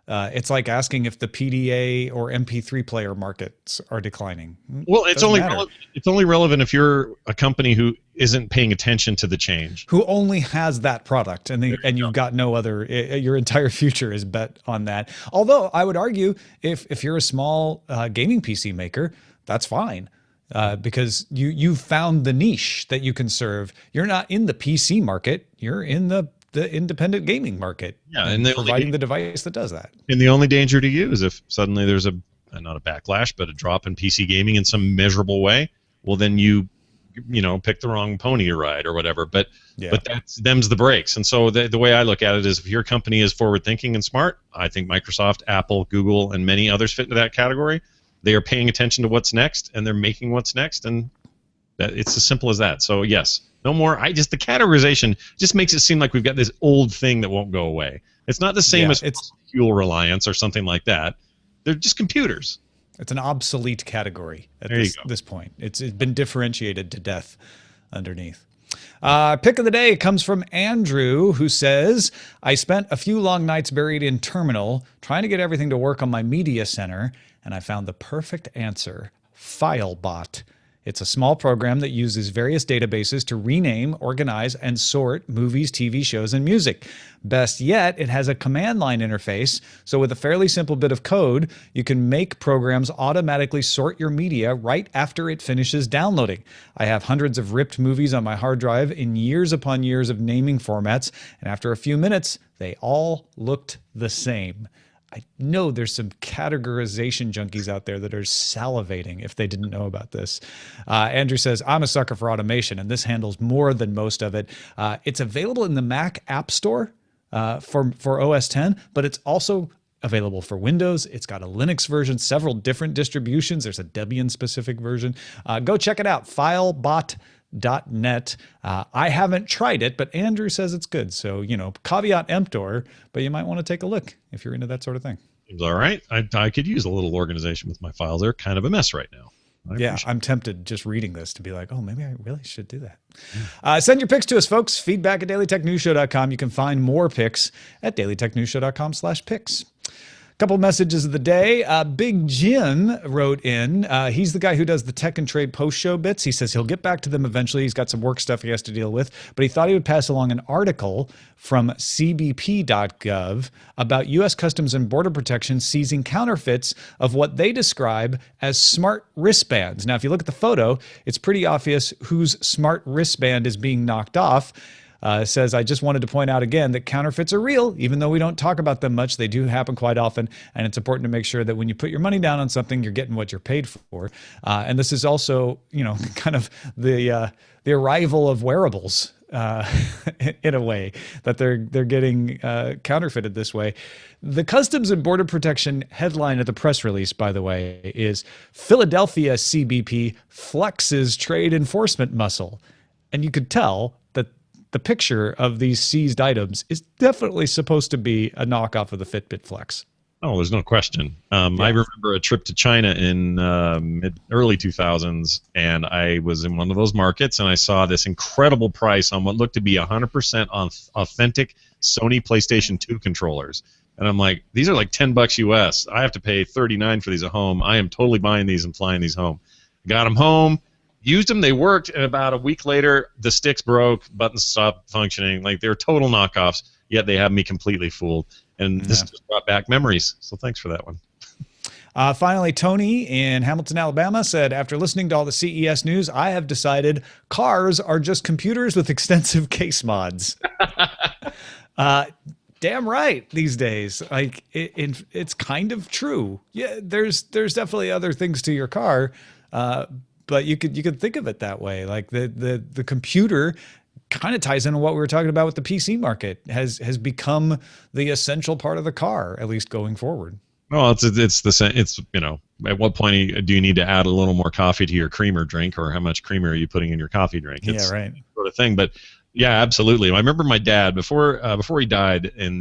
Speaker 2: It's like asking if the PDA or MP3 player markets are declining.
Speaker 1: Well, it's only relevant if you're a company who isn't paying attention to the change.
Speaker 2: Who only has that product, and you've got no other. Your entire future is bet on that. Although I would argue, if you're a small gaming PC maker, that's fine. Because you've found the niche that you can serve. You're not in the PC market. You're in the independent gaming market.
Speaker 1: Yeah, and
Speaker 2: providing the device that does that.
Speaker 1: And the only danger to you is if suddenly there's not a backlash, but a drop in PC gaming in some measurable way. Well, then you pick the wrong pony to ride or whatever. But them's the breaks. And so the way I look at it is, if your company is forward thinking and smart, I think Microsoft, Apple, Google, and many others fit into that category. They are paying attention to what's next, and they're making what's next, and it's as simple as that. So yes, no more. The categorization just makes it seem like we've got this old thing that won't go away. It's not the same as fuel reliance or something like that. They're just computers.
Speaker 2: It's an obsolete category at this point. It's been differentiated to death underneath. Pick of the day comes from Andrew, who says, I spent a few long nights buried in terminal trying to get everything to work on my media center, and I found the perfect answer: FileBot. It's a small program that uses various databases to rename, organize, and sort movies, TV shows, and music. Best yet, it has a command line interface, so with a fairly simple bit of code, you can make programs automatically sort your media right after it finishes downloading. I have hundreds of ripped movies on my hard drive in years upon years of naming formats, and after a few minutes, they all looked the same. I know there's some categorization junkies out there that are salivating if they didn't know about this. Andrew says, I'm a sucker for automation, and this handles more than most of it. It's available in the Mac App Store for OS X, but it's also available for Windows. It's got a Linux version, several different distributions. There's a Debian-specific version. Go check it out, filebot.net. I haven't tried it, but Andrew says it's good. So, caveat emptor, but you might want to take a look if you're into that sort of thing.
Speaker 1: Seems all right. I could use a little organization with my files. They're kind of a mess right now.
Speaker 2: I'm tempted just reading this to be like, oh, maybe I really should do that. Send your picks to us, folks. Feedback at dailytechnewsshow.com. You can find more picks at dailytechnewsshow.com/picks. Couple messages of the day. Big Jim wrote in. He's the guy who does the tech and trade post-show bits. He says he'll get back to them eventually. He's got some work stuff he has to deal with, but he thought he would pass along an article from cbp.gov about U.S. Customs and Border Protection seizing counterfeits of what they describe as smart wristbands. Now, if you look at the photo, it's pretty obvious whose smart wristband is being knocked off. Says, I just wanted to point out again that counterfeits are real, even though we don't talk about them much. They do happen quite often, and it's important to make sure that when you put your money down on something, you're getting what you're paid for. And this is also, kind of the arrival of wearables in a way, that they're getting counterfeited this way. The Customs and Border Protection headline of the press release, by the way, is Philadelphia CBP flexes trade enforcement muscle. And you could tell that the picture of these seized items is definitely supposed to be a knockoff of the Fitbit Flex.
Speaker 1: Oh, there's no question. I remember a trip to China in early 2000s, and I was in one of those markets, and I saw this incredible price on what looked to be 100% on authentic Sony PlayStation 2 controllers. And I'm like, these are like $10 US. I have to pay $39 for these at home. I am totally buying these and flying these home. Got them home. Used them, they worked, and about a week later, the sticks broke, buttons stopped functioning. Like, they're total knockoffs, yet they have me completely fooled. And this just brought back memories, so thanks for that one.
Speaker 2: Finally, Tony in Hamilton, Alabama said, after listening to all the CES news, I have decided cars are just computers with extensive case mods. Damn right these days. Like, it's kind of true. Yeah, there's definitely other things to your car, but you could think of it that way. Like the computer kind of ties into what we were talking about with the PC market, has become the essential part of the car, at least going forward.
Speaker 1: Well, it's the same. It's, at what point do you need to add a little more coffee to your creamer drink, or how much creamer are you putting in your coffee drink? It's
Speaker 2: right.
Speaker 1: Sort of thing. But yeah, absolutely. I remember my dad before he died in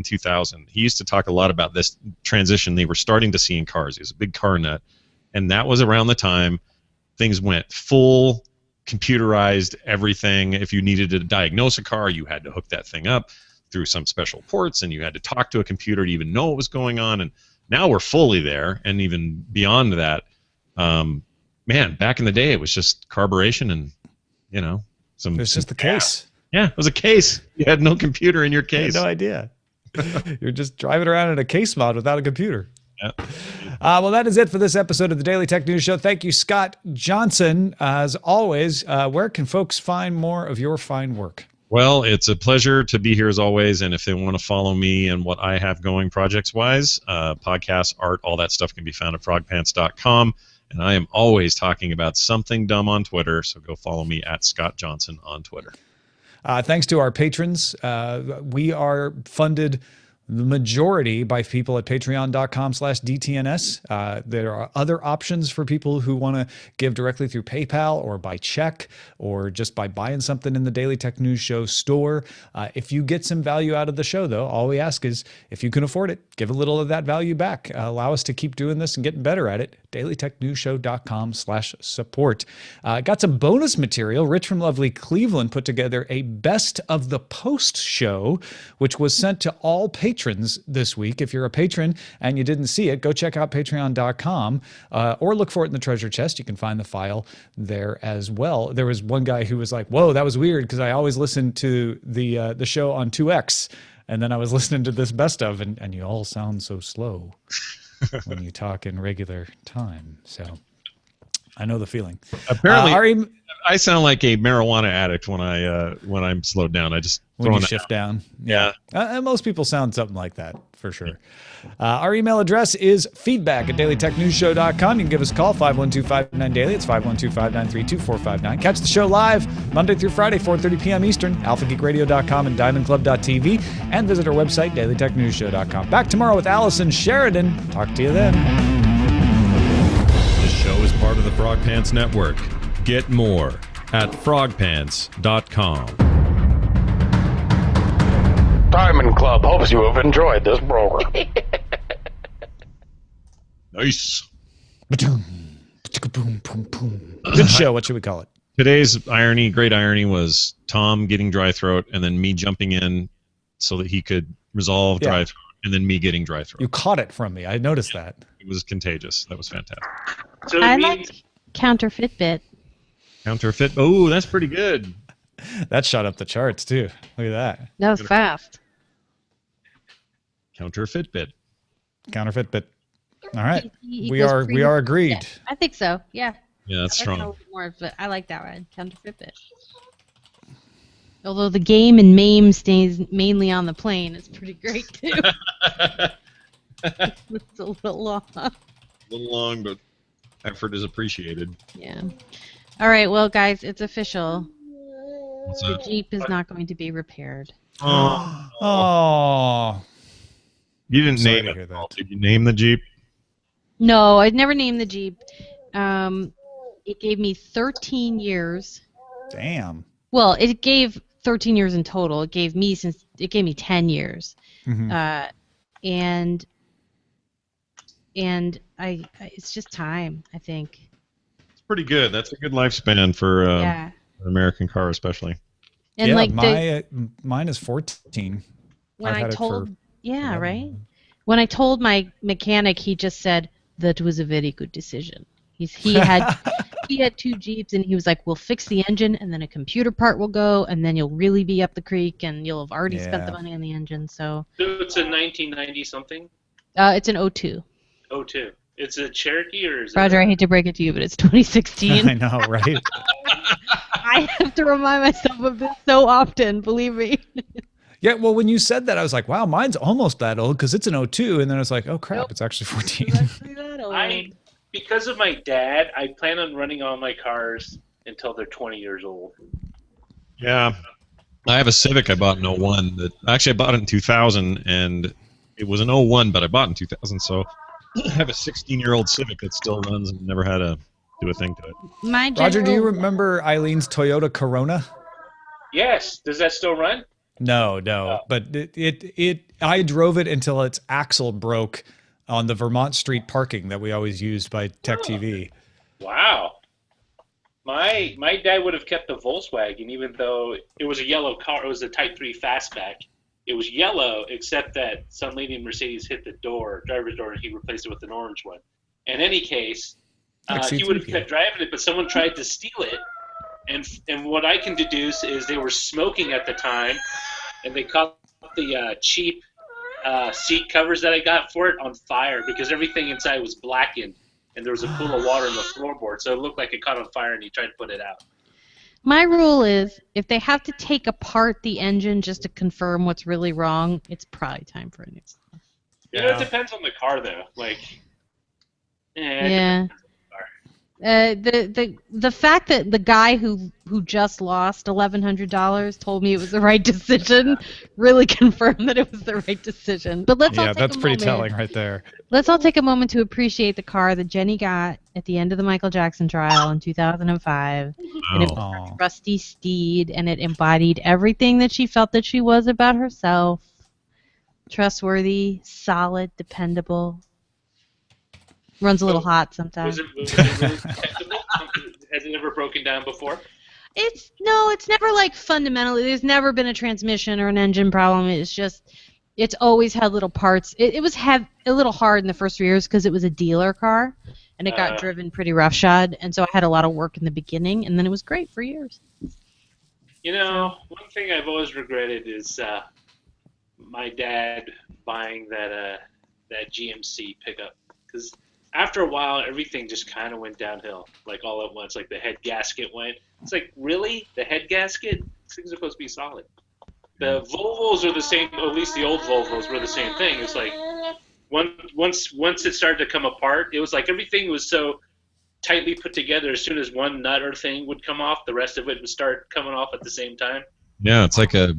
Speaker 1: 2000. He used to talk a lot about this transition they were starting to see in cars. He was a big car nut, and that was around the time things went full computerized everything. If you needed to diagnose a car, you had to hook that thing up. through some special ports, and you had to talk to a computer to even know what was going on. And now we're fully there, and even beyond that. Man, back in the day, it was just carburation and, you know,
Speaker 2: It was just the case.
Speaker 1: Yeah, it was a case. You had no computer in your case.
Speaker 2: I had no idea. You're just driving around in a case mod without a computer.
Speaker 1: Yeah.
Speaker 2: Well, that is it for this episode of the Daily Tech News Show. Thank you, Scott Johnson. As always, where can folks find more of your fine work?
Speaker 1: Well, it's a pleasure to be here as always, and if they want to follow me and what I have going projects-wise, podcasts, art, all that stuff can be found at frogpants.com, and I am always talking about something dumb on Twitter, so go follow me at Scott Johnson on Twitter.
Speaker 2: Thanks to our patrons. We are funded the majority by people at patreon.com/DTNS. There are other options for people who want to give directly through PayPal or by check or just by buying something in the Daily Tech News Show store. If you get some value out of the show, though, all we ask is if you can afford it, give a little of that value back. Allow us to keep doing this and getting better at it. dailytechnewsshow.com/support. Got some bonus material. Rich from lovely Cleveland put together a best of the post show, which was sent to all patrons this week. If you're a patron and you didn't see it, go check out patreon.com or look for it in the treasure chest. You can find the file there as well. There was one guy who was like, whoa, that was weird because I always listen to the show on 2X. And then I was listening to this best of, and you all sound so slow when you talk in regular time. So I know the feeling.
Speaker 1: Apparently, I sound like a marijuana addict when I'm slowed down. I just
Speaker 2: when you shift down.
Speaker 1: Yeah.
Speaker 2: Most people sound something like that for sure. Our email address is feedback@dailytechnewsshow.com. You can give us a call, 512-59-DAILY. It's 512-593-2459. Catch the show live Monday through Friday, 4:30 p.m. Eastern, alphageekradio.com and diamondclub.tv, and visit our website, dailytechnewsshow.com. Back tomorrow with Allison Sheridan. Talk to you then.
Speaker 1: This show is part of the Frog Pants Network. Get more at frogpants.com.
Speaker 5: Diamond Club hopes you have enjoyed this program.
Speaker 1: Nice.
Speaker 2: Good show. What should we call it?
Speaker 1: Today's great irony, was Tom getting dry throat and then me jumping in so that he could resolve dry throat, and then me getting dry throat.
Speaker 2: You caught it from me. I noticed that.
Speaker 1: It was contagious. That was fantastic.
Speaker 3: So I like Counterfitbit.
Speaker 1: Counterfeit. Oh, that's pretty good.
Speaker 2: That shot up the charts too. Look at that.
Speaker 3: That was fast.
Speaker 1: Counterfitbit.
Speaker 2: Counterfitbit. All right. We
Speaker 3: equals
Speaker 2: are agreed.
Speaker 3: Yeah, I think so. Yeah.
Speaker 1: Yeah, that's
Speaker 3: I like that a
Speaker 1: strong.
Speaker 3: little bit more, but I like that one. Counterfitbit. Although the game and MAME stays mainly on the plane, it's pretty great too. It's a little long.
Speaker 1: A little long, but effort is appreciated.
Speaker 3: Yeah. All right, well, guys, it's official.
Speaker 1: What's
Speaker 3: The
Speaker 1: that?
Speaker 3: Jeep is not going to be repaired.
Speaker 2: Oh.
Speaker 1: You didn't
Speaker 2: Sorry
Speaker 1: name
Speaker 2: to
Speaker 1: it.
Speaker 2: hear that.
Speaker 1: Did you name the Jeep?
Speaker 3: No, I'd never named the Jeep. It gave me 13 years.
Speaker 2: Damn.
Speaker 3: Well, it gave 13 years in total. It gave me 10 years.
Speaker 2: Mhm.
Speaker 3: And it's just time, I think.
Speaker 1: It's pretty good. That's a good lifespan for
Speaker 3: Yeah.
Speaker 1: an American car, especially.
Speaker 3: And
Speaker 2: yeah,
Speaker 3: like
Speaker 2: mine is 14.
Speaker 3: when
Speaker 2: I've had
Speaker 3: I
Speaker 2: it
Speaker 3: told,
Speaker 2: for
Speaker 3: yeah,
Speaker 2: 11.
Speaker 3: right. When I told my mechanic, he just said that was a very good decision. He had 2 Jeeps, and he was like, "We'll fix the engine, and then a computer part will go, and then you'll really be up the creek, and you'll have already spent the
Speaker 2: Yeah.
Speaker 3: money on the engine." So
Speaker 6: So it's a 1990 something?
Speaker 3: it's an 02.
Speaker 6: 02. It's a Cherokee or is
Speaker 3: Roger, I hate to break it to you, but it's 2016.
Speaker 2: I know, right?
Speaker 3: I have to remind myself of this so often, believe me.
Speaker 2: Yeah, well, when you said that, I was like, wow, mine's almost that old because it's an 02. And then I was like, oh, crap,
Speaker 3: Nope.
Speaker 2: it's actually 14.
Speaker 3: It's actually that old.
Speaker 6: because of my dad, I plan on running all my cars until they're 20 years old.
Speaker 1: Yeah. I have a Civic I bought in '01. Actually, I bought it in 2000, and it was an '01, but I bought it in 2000, so I have a 16-year-old Civic that still runs and never had to do a thing to it.
Speaker 3: My
Speaker 2: Roger, do you
Speaker 3: general-
Speaker 2: remember Eileen's Toyota Corona?
Speaker 6: Yes. Does that still run?
Speaker 2: No, but I drove it until its axle broke on the Vermont Street parking that we always used by Tech TV.
Speaker 6: Wow. My dad would have kept the Volkswagen, even though it was a yellow car. It was a Type 3 fastback. It was yellow, except that some lady in Mercedes hit the driver's door, and he replaced it with an orange one. In any case, he would have kept driving it, but someone tried to steal it. And what I can deduce is they were smoking at the time, and they caught the cheap seat covers that I got for it on fire because everything inside was blackened, and there was a pool of water on the floorboard, so it looked like it caught on fire, and he tried to put it out.
Speaker 3: My rule is, if they have to take apart the engine just to confirm what's really wrong, it's probably time for a new one.
Speaker 6: You know, it depends on the car, though. Like,
Speaker 3: yeah. The fact that the guy who just lost $1,100 told me it was the right decision really confirmed that it was the right decision. But let's all take
Speaker 2: that's
Speaker 3: a
Speaker 2: pretty
Speaker 3: moment.
Speaker 2: telling right there.
Speaker 3: Let's all take a moment to appreciate the car that Jenny got at the end of the Michael Jackson trial in 2005. And it was her trusty steed, and it embodied everything that she felt that she was about herself. Trustworthy, solid, dependable. Runs a little hot sometimes.
Speaker 6: Was it really detectable? Has it ever broken down before?
Speaker 3: It's never like fundamentally. There's never been a transmission or an engine problem. It's always had little parts. It was a little hard in the first 3 years because it was a dealer car, and it got driven pretty roughshod, and so I had a lot of work in the beginning, and then it was great for years.
Speaker 6: You know, one thing I've always regretted is my dad buying that GMC pickup, because after a while, everything just kind of went downhill, like all at once. Like the head gasket went. It's like, really? The head gasket? These things are supposed to be solid. The Volvos are the same, or at least the old Volvos were the same thing. It's like once it started to come apart, it was like everything was so tightly put together. As soon as one nut or thing would come off, the rest of it would start coming off at the same time.
Speaker 1: Yeah, it's like a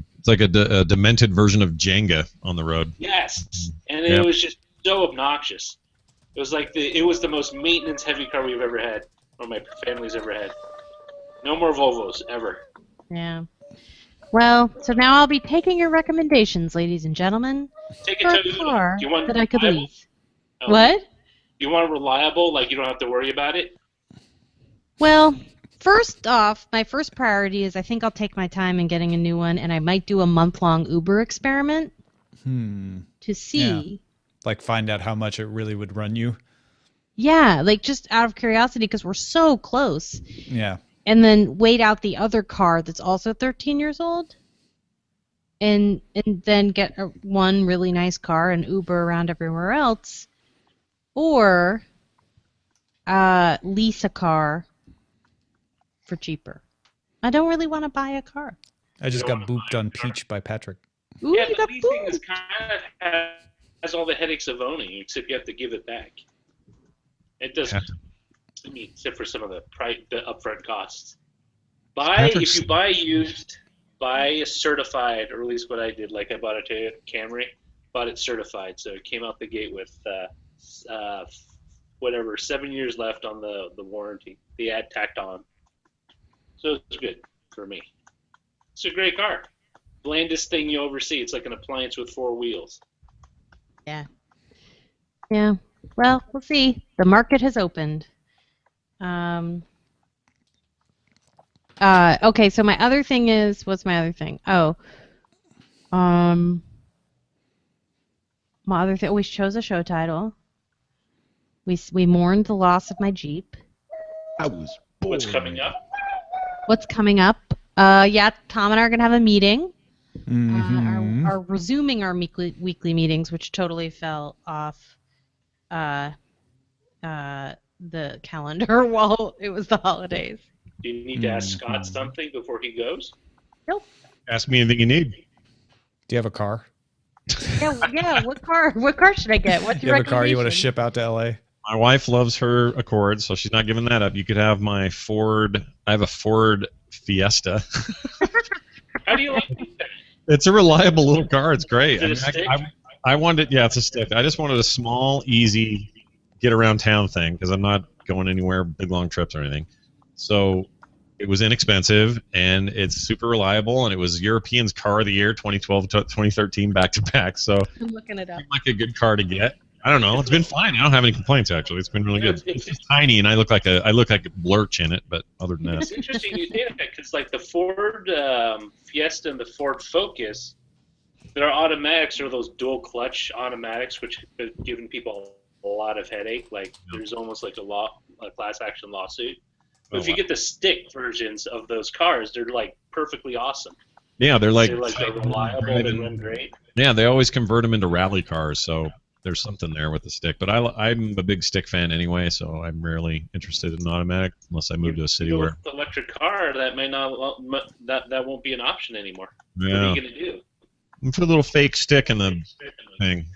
Speaker 1: demented version of Jenga on the road.
Speaker 6: Yes, and it was just so obnoxious. It was like it was the most maintenance-heavy car we've ever had, or my family's ever had. No more Volvos, ever.
Speaker 3: Yeah. Well, so now I'll be taking your recommendations, ladies and gentlemen,
Speaker 6: Take
Speaker 3: for
Speaker 6: it
Speaker 3: a
Speaker 6: to
Speaker 3: car
Speaker 6: you want
Speaker 3: that I could
Speaker 6: reliable?
Speaker 3: lease.
Speaker 6: Oh.
Speaker 3: What?
Speaker 6: You want reliable, like you don't have to worry about it?
Speaker 3: Well, first off, my first priority is I think I'll take my time in getting a new one, and I might do a month-long Uber experiment to see...
Speaker 2: Yeah. Like find out how much it really would run you.
Speaker 3: Yeah, like just out of curiosity because we're so close.
Speaker 2: Yeah.
Speaker 3: And then wait out the other car that's also 13 years old. And then get one really nice car and Uber around everywhere else. Or lease a car for cheaper. I don't really want to buy a car.
Speaker 2: I just got booped on Peach by Patrick.
Speaker 3: Ooh,
Speaker 6: Yeah,
Speaker 3: you
Speaker 6: but
Speaker 3: got
Speaker 6: leasing is
Speaker 3: booped.
Speaker 6: kind of has all the headaches of owning, except you have to give it back. It doesn't. I mean, except for some of the upfront costs. If you buy used, buy a certified, or at least what I did. Like I bought a Toyota Camry, bought it certified, so it came out the gate with 7 years left on the warranty. The ad tacked on, so it's good for me. It's a great car. Blandest thing you ever see. It's like an appliance with 4 wheels.
Speaker 3: Yeah. Yeah. Well, we'll see. The market has opened. Okay, so my other thing is, what's my other thing? Oh. My other thing, we chose a show title. We mourned the loss of my Jeep.
Speaker 6: What's coming up?
Speaker 3: What's coming up? Yeah, Tom and I are going to have a meeting.
Speaker 2: Mm-hmm.
Speaker 3: Are resuming our weekly meetings, which totally fell off the calendar while it was the holidays.
Speaker 6: Do you need to ask Scott something before he goes?
Speaker 3: Nope.
Speaker 1: Ask me anything you need.
Speaker 2: Do you have a car?
Speaker 3: Yeah. What car should I get? What's
Speaker 2: Do
Speaker 3: your
Speaker 2: you have a car you want to
Speaker 3: recommendation?
Speaker 2: ship out to LA?
Speaker 1: My wife loves her Accord, so she's not giving that up. You could have my Ford. I have a Ford Fiesta.
Speaker 6: How do you like it?
Speaker 1: It's a reliable little car. It's great.
Speaker 6: Is it a stick?
Speaker 1: I wanted, yeah, it's a stick. I just wanted a small, easy, get around town thing because I'm not going anywhere big long trips or anything. So it was inexpensive and it's super reliable, and it was Europeans Car of the Year 2012 to 2013 back to back. So
Speaker 3: I'm looking it up.
Speaker 1: seemed like a good car to get. I don't know. It's been fine. I don't have any complaints actually. It's been really good. It's just tiny, and I look like a lurch in it. But other than that,
Speaker 6: It's interesting you say that because like the Ford Fiesta and the Ford Focus, Their automatics are those dual clutch automatics, which have given people a lot of headache. Like there's almost like a class action lawsuit. But if you get the stick versions of those cars, they're like perfectly awesome.
Speaker 1: Yeah, they're like
Speaker 6: they're reliable. They run great.
Speaker 1: Yeah, they always convert them into rally cars, so there's something there with the stick. But I'm a big stick fan anyway, so I'm rarely interested in automatic unless I move to a city where
Speaker 6: the electric car that may not that won't be an option anymore.
Speaker 1: Yeah.
Speaker 6: What are you gonna do?
Speaker 1: Put a little fake stick in the thing.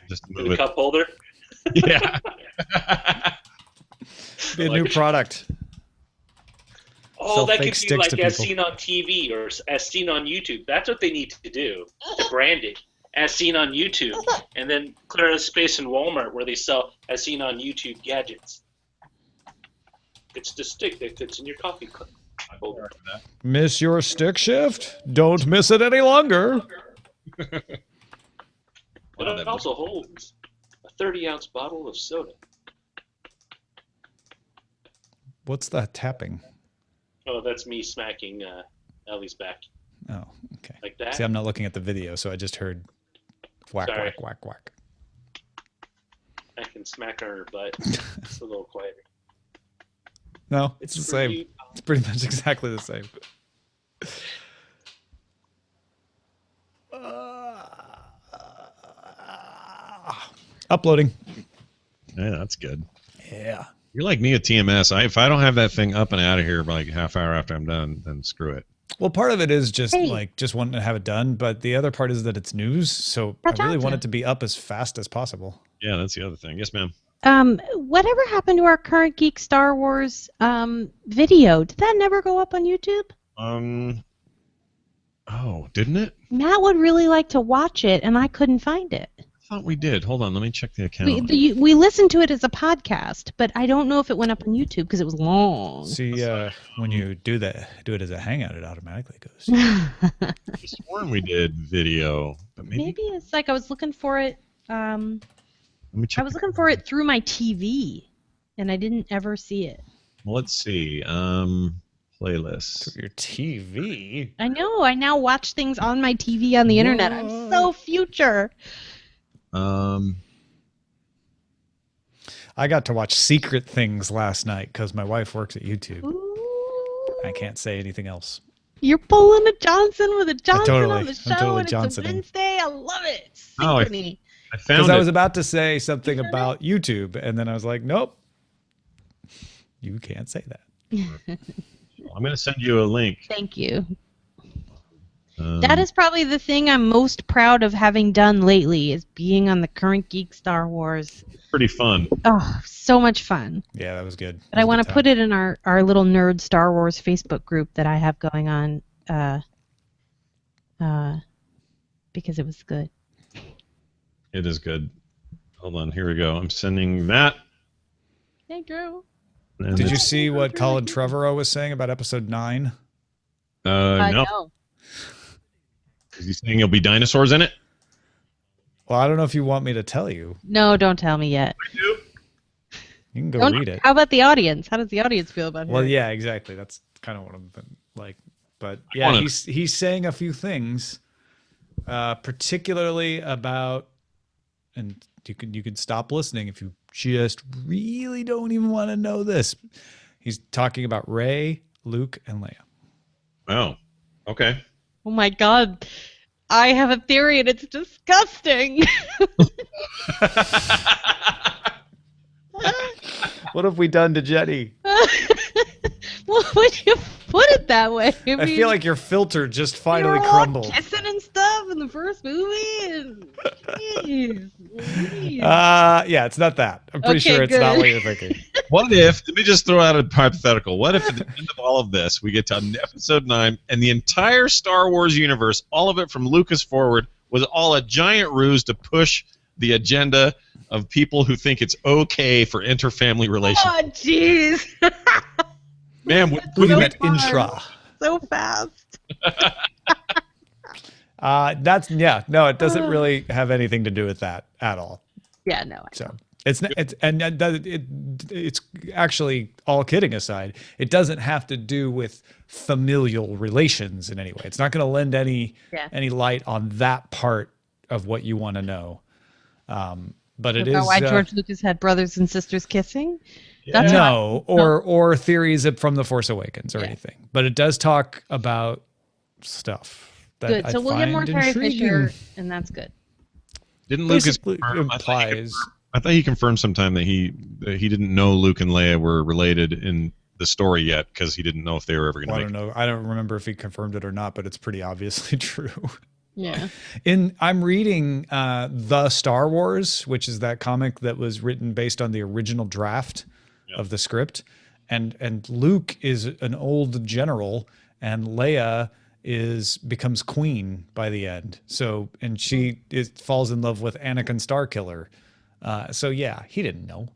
Speaker 1: Just move
Speaker 6: the cup holder.
Speaker 1: Yeah.
Speaker 2: Be a new product.
Speaker 6: Oh,
Speaker 2: Sell
Speaker 6: that
Speaker 2: fake
Speaker 6: could be like
Speaker 2: sticks
Speaker 6: as
Speaker 2: to
Speaker 6: seen on TV or as seen on YouTube. That's what they need to do to brand it. As seen on YouTube, and then clear a space in Walmart where they sell as seen on YouTube gadgets. It's the stick that fits in your coffee cup holder.
Speaker 2: Miss your stick shift? Don't miss it any longer.
Speaker 6: But it also holds a 30-ounce bottle of soda.
Speaker 2: What's that tapping?
Speaker 6: Oh, that's me smacking Ellie's back.
Speaker 2: Oh, okay.
Speaker 6: Like that?
Speaker 2: See, I'm not looking at the video, so I just heard whack,
Speaker 6: Sorry.
Speaker 2: whack, whack, whack.
Speaker 6: I can smack her in her butt. It's a little quieter.
Speaker 2: No, it's the
Speaker 6: for
Speaker 2: same.
Speaker 6: you.
Speaker 2: It's pretty much exactly the same. Uploading.
Speaker 1: Yeah, that's good.
Speaker 2: Yeah.
Speaker 1: You're like me at TMS. If I don't have that thing up and out of here by like half hour after I'm done, then screw it.
Speaker 2: Well, part of it is just just wanting to have it done, but the other part is that it's news, so I really want it to be up as fast as possible.
Speaker 1: Yeah, that's the other thing. Yes, ma'am.
Speaker 3: Whatever happened to our current Geek Star Wars video? Did that never go up on YouTube?
Speaker 1: Oh, didn't it?
Speaker 3: Matt would really like to watch it, and I couldn't find it.
Speaker 1: I thought we did. Hold on, let me check the account.
Speaker 3: We listened to it as a podcast, but I don't know if it went up on YouTube because it was long.
Speaker 2: See, when you do it as a hangout, it automatically goes.
Speaker 1: I sworn we did video, but maybe
Speaker 3: it's like I was looking for it.
Speaker 1: Let me check.
Speaker 3: I was looking for it through my TV, and I didn't ever see it.
Speaker 1: Well, let's see. Playlist.
Speaker 2: Through your TV.
Speaker 3: I know. I now watch things on my TV on the internet. I'm so future.
Speaker 2: I got to watch Secret Things last night because my wife works at YouTube.
Speaker 3: Ooh.
Speaker 2: I can't say anything else.
Speaker 3: You're pulling a Johnson with a Johnson
Speaker 2: totally-
Speaker 3: on the
Speaker 2: I'm
Speaker 3: show,
Speaker 2: totally
Speaker 3: and it's a
Speaker 2: Johnsoning.
Speaker 3: Wednesday. I love it.
Speaker 1: Oh,
Speaker 3: Synchrony.
Speaker 1: I found
Speaker 2: Because
Speaker 1: it.
Speaker 2: I was about to say something about YouTube, and then I was like, nope. You can't say that.
Speaker 1: I'm going to send you a link.
Speaker 3: Thank you. That is probably the thing I'm most proud of having done lately, is being on the current Geek Star Wars.
Speaker 1: Pretty fun.
Speaker 3: Oh, so much fun.
Speaker 2: Yeah, that was good.
Speaker 3: But I want to put it in our little nerd Star Wars Facebook group that I have going on because it was good.
Speaker 1: It is good. Hold on, here we go. I'm sending that.
Speaker 3: Hey, Drew.
Speaker 1: And
Speaker 2: Did you see what Colin Trevorrow was saying about episode 9?
Speaker 1: No.
Speaker 3: No.
Speaker 1: Is he saying there'll be dinosaurs in it?
Speaker 2: Well, I don't know if you want me to tell you.
Speaker 3: No, don't tell me yet.
Speaker 1: I do.
Speaker 2: You can go read it.
Speaker 3: How about the audience? How does the audience feel about it?
Speaker 2: Well, yeah, exactly. That's kind of what I'm like. But yeah, he's saying a few things, particularly about, and you can stop listening if you just really don't even want to know this. He's talking about Rey, Luke, and Leia.
Speaker 1: Oh, okay.
Speaker 3: Oh my God. I have a theory and it's disgusting.
Speaker 2: What have we done to Jenny?
Speaker 3: Well, would you put it that way?
Speaker 2: I feel like your filter just finally
Speaker 3: they were all
Speaker 2: crumbled.
Speaker 3: kissing and stuff in the first movie. And, jeez,
Speaker 2: Yeah, it's not that. I'm pretty sure it's not what you're thinking.
Speaker 1: What if, let me just throw out a hypothetical. What if at the end of all of this, we get to episode 9, and the entire Star Wars universe, all of it from Lucas forward, was all a giant ruse to push the agenda of people who think it's okay for interfamily relations?
Speaker 3: oh, jeez.
Speaker 1: Man,
Speaker 2: We
Speaker 3: So
Speaker 2: meant
Speaker 3: fun.
Speaker 2: intra.
Speaker 3: So fast.
Speaker 2: No, it doesn't really have anything to do with that at all.
Speaker 3: Yeah, no.
Speaker 2: So it's actually, all kidding aside, it doesn't have to do with familial relations in any way. It's not going to lend any light on that part of what you want to know. But it
Speaker 3: About
Speaker 2: is
Speaker 3: why George Lucas had brothers and sisters kissing.
Speaker 1: Yeah.
Speaker 2: no, or theories from The Force Awakens or anything. But it does talk about stuff that
Speaker 3: Good. So we'll get more Carrie
Speaker 2: intriguing.
Speaker 3: Fisher, and that's good.
Speaker 1: Didn't Lucas
Speaker 2: Basically
Speaker 1: confirm?
Speaker 2: implies.
Speaker 1: I thought he confirmed sometime that he didn't know Luke and Leia were related in the story yet because he didn't know if they were ever going to
Speaker 2: Well,
Speaker 1: make
Speaker 2: I don't know. I don't remember if he confirmed it or not, but it's pretty obviously true.
Speaker 3: Yeah.
Speaker 2: I'm reading The Star Wars, which is that comic that was written based on the original draft of the script, and Luke is an old general, and Leia becomes queen by the end. So, and she falls in love with Anakin Starkiller. So yeah, he didn't know.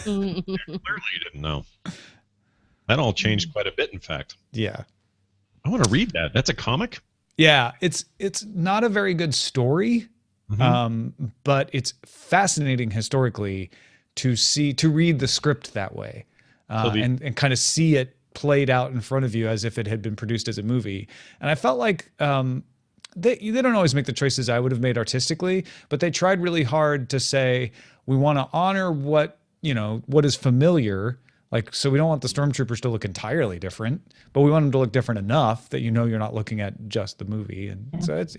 Speaker 1: Clearly, he didn't know. That all changed quite a bit, in fact.
Speaker 2: Yeah.
Speaker 1: I want to read that. That's a comic?
Speaker 2: Yeah, it's not a very good story, but it's fascinating historically to read the script that way, and kind of see it played out in front of you as if it had been produced as a movie. And I felt like they don't always make the choices I would have made artistically, but they tried really hard to say we want to honor what is familiar. Like, so we don't want the stormtroopers to look entirely different, but we want them to look different enough that you're not looking at just the movie. And so it's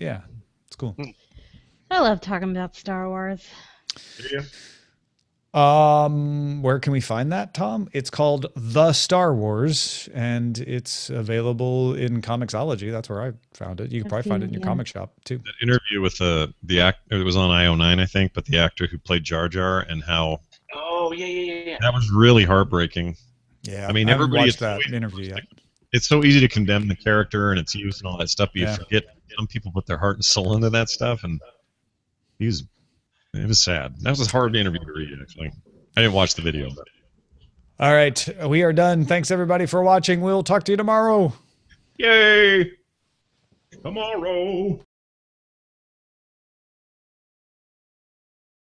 Speaker 2: cool.
Speaker 3: I love talking about Star Wars.
Speaker 1: Yeah.
Speaker 2: Where can we find that, Tom? It's called The Star Wars, and it's available in Comixology. That's where I found it. You can probably find it in your comic shop too.
Speaker 1: That interview with the actor, it was on IO9, I think, but the actor who played Jar Jar and how.
Speaker 6: Oh, yeah.
Speaker 1: That was really heartbreaking.
Speaker 2: Yeah,
Speaker 1: I mean,
Speaker 2: I haven't
Speaker 1: everybody
Speaker 2: watched that interview yet.
Speaker 1: It's so easy to condemn the character and its use and all that stuff, but you forget some people put their heart and soul into that stuff, and it was sad. That was a hard interview to read, actually. I didn't watch the video, but.
Speaker 2: All right, we are done. Thanks everybody for watching. We'll talk to you tomorrow.
Speaker 1: Yay! Tomorrow.